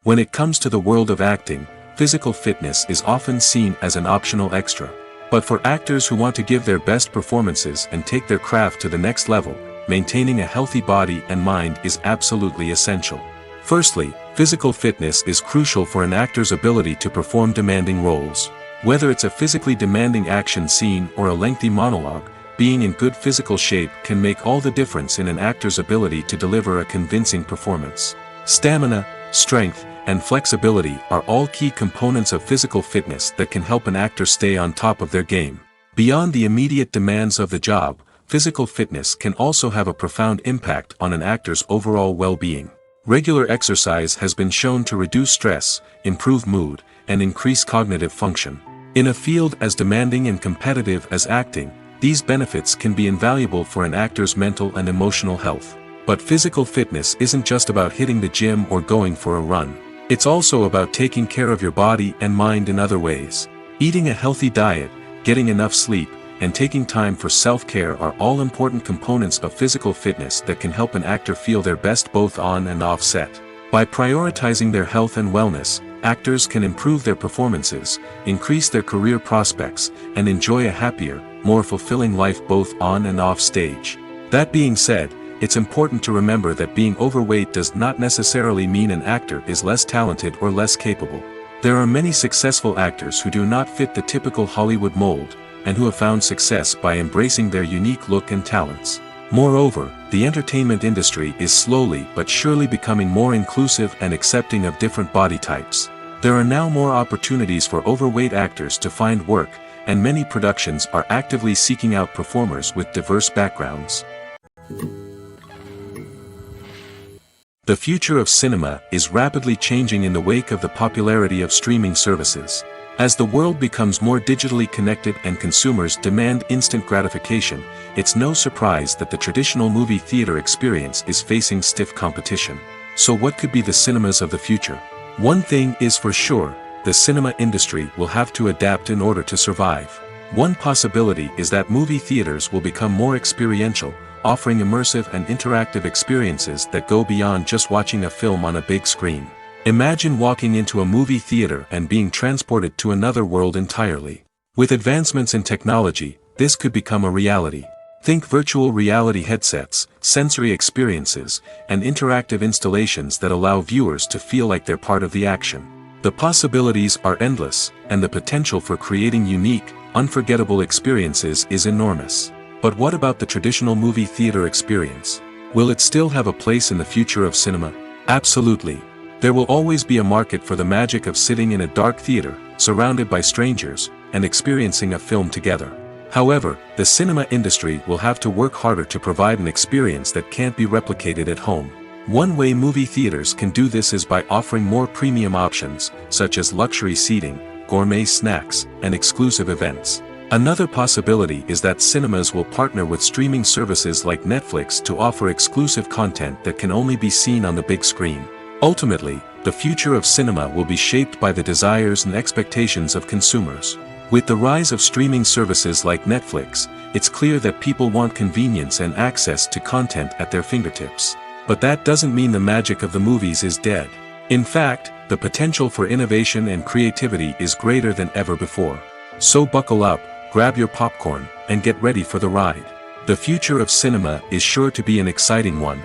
When it comes to the world of acting, physical fitness is often seen as an optional extra. But for actors who want to give their best performances and take their craft to the next level, maintaining a healthy body and mind is absolutely essential. Firstly, physical fitness is crucial for an actor's ability to perform demanding roles. Whether it's a physically demanding action scene or a lengthy monologue, being in good physical shape can make all the difference in an actor's ability to deliver a convincing performance. Stamina, strength, and flexibility are all key components of physical fitness that can help an actor stay on top of their game. Beyond the immediate demands of the job, physical fitness can also have a profound impact on an actor's overall well-being. Regular exercise has been shown to reduce stress, improve mood, and increase cognitive function. In a field as demanding and competitive as acting, these benefits can be invaluable for an actor's mental and emotional health. But physical fitness isn't just about hitting the gym or going for a run. It's also about taking care of your body and mind in other ways. Eating a healthy diet, getting enough sleep, and taking time for self-care are all important components of physical fitness that can help an actor feel their best both on and off set. By prioritizing their health and wellness, actors can improve their performances, increase their career prospects, and enjoy a happier, more fulfilling life both on and off stage. That being said, it's important to remember that being overweight does not necessarily mean an actor is less talented or less capable. There are many successful actors who do not fit the typical Hollywood mold, and who have found success by embracing their unique look and talents. Moreover, the entertainment industry is slowly but surely becoming more inclusive and accepting of different body types. There are now more opportunities for overweight actors to find work, and many productions are actively seeking out performers with diverse backgrounds. The future of cinema is rapidly changing in the wake of the popularity of streaming services. As the world becomes more digitally connected and consumers demand instant gratification, it's no surprise that the traditional movie theater experience is facing stiff competition. So what could be the cinemas of the future? One thing is for sure, the cinema industry will have to adapt in order to survive. One possibility is that movie theaters will become more experiential, offering immersive and interactive experiences that go beyond just watching a film on a big screen. Imagine walking into a movie theater and being transported to another world entirely. With advancements in technology, this could become a reality. Think virtual reality headsets, sensory experiences, and interactive installations that allow viewers to feel like they're part of the action. The possibilities are endless, and the potential for creating unique, unforgettable experiences is enormous. But what about the traditional movie theater experience? Will it still have a place in the future of cinema? Absolutely. There will always be a market for the magic of sitting in a dark theater, surrounded by strangers, and experiencing a film together. However, the cinema industry will have to work harder to provide an experience that can't be replicated at home. One way movie theaters can do this is by offering more premium options, such as luxury seating, gourmet snacks, and exclusive events. Another possibility is that cinemas will partner with streaming services like Netflix to offer exclusive content that can only be seen on the big screen. Ultimately, the future of cinema will be shaped by the desires and expectations of consumers. With the rise of streaming services like Netflix, it's clear that people want convenience and access to content at their fingertips. But that doesn't mean the magic of the movies is dead. In fact, the potential for innovation and creativity is greater than ever before. So buckle up, grab your popcorn, and get ready for the ride. The future of cinema is sure to be an exciting one.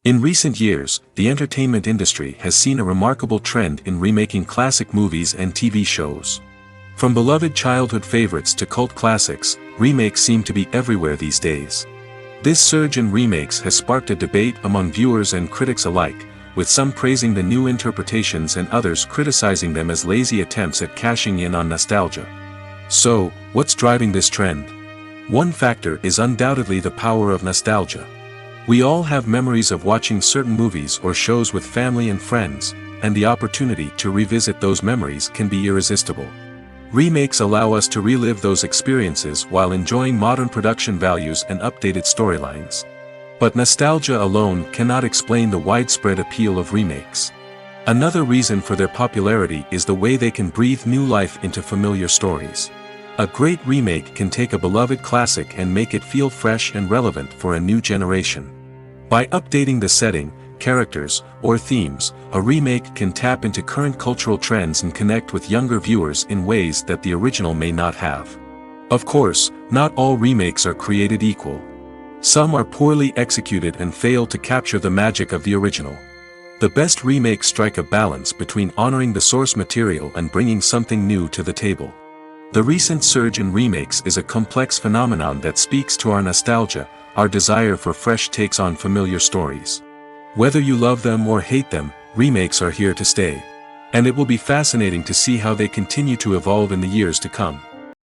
In recent years, the entertainment industry has seen a remarkable trend in remaking classic movies and TV shows. From beloved childhood favorites to cult classics, remakes seem to be everywhere these days. This surge in remakes has sparked a debate among viewers and critics alike, with some praising the new interpretations and others criticizing them as lazy attempts at cashing in on nostalgia. So, what's driving this trend? One factor is undoubtedly the power of nostalgia. We all have memories of watching certain movies or shows with family and friends, and the opportunity to revisit those memories can be irresistible. Remakes allow us to relive those experiences while enjoying modern production values and updated storylines. But nostalgia alone cannot explain the widespread appeal of remakes. Another reason for their popularity is the way they can breathe new life into familiar stories. A great remake can take a beloved classic and make it feel fresh and relevant for a new generation. By updating the setting, characters, or themes, a remake can tap into current cultural trends and connect with younger viewers in ways that the original may not have. Of course, not all remakes are created equal. Some are poorly executed and fail to capture the magic of the original. The best remakes strike a balance between honoring the source material and bringing something new to the table. The recent surge in remakes is a complex phenomenon that speaks to our nostalgia, our desire for fresh takes on familiar stories. Whether you love them or hate them, remakes are here to stay. And it will be fascinating to see how they continue to evolve in the years to come.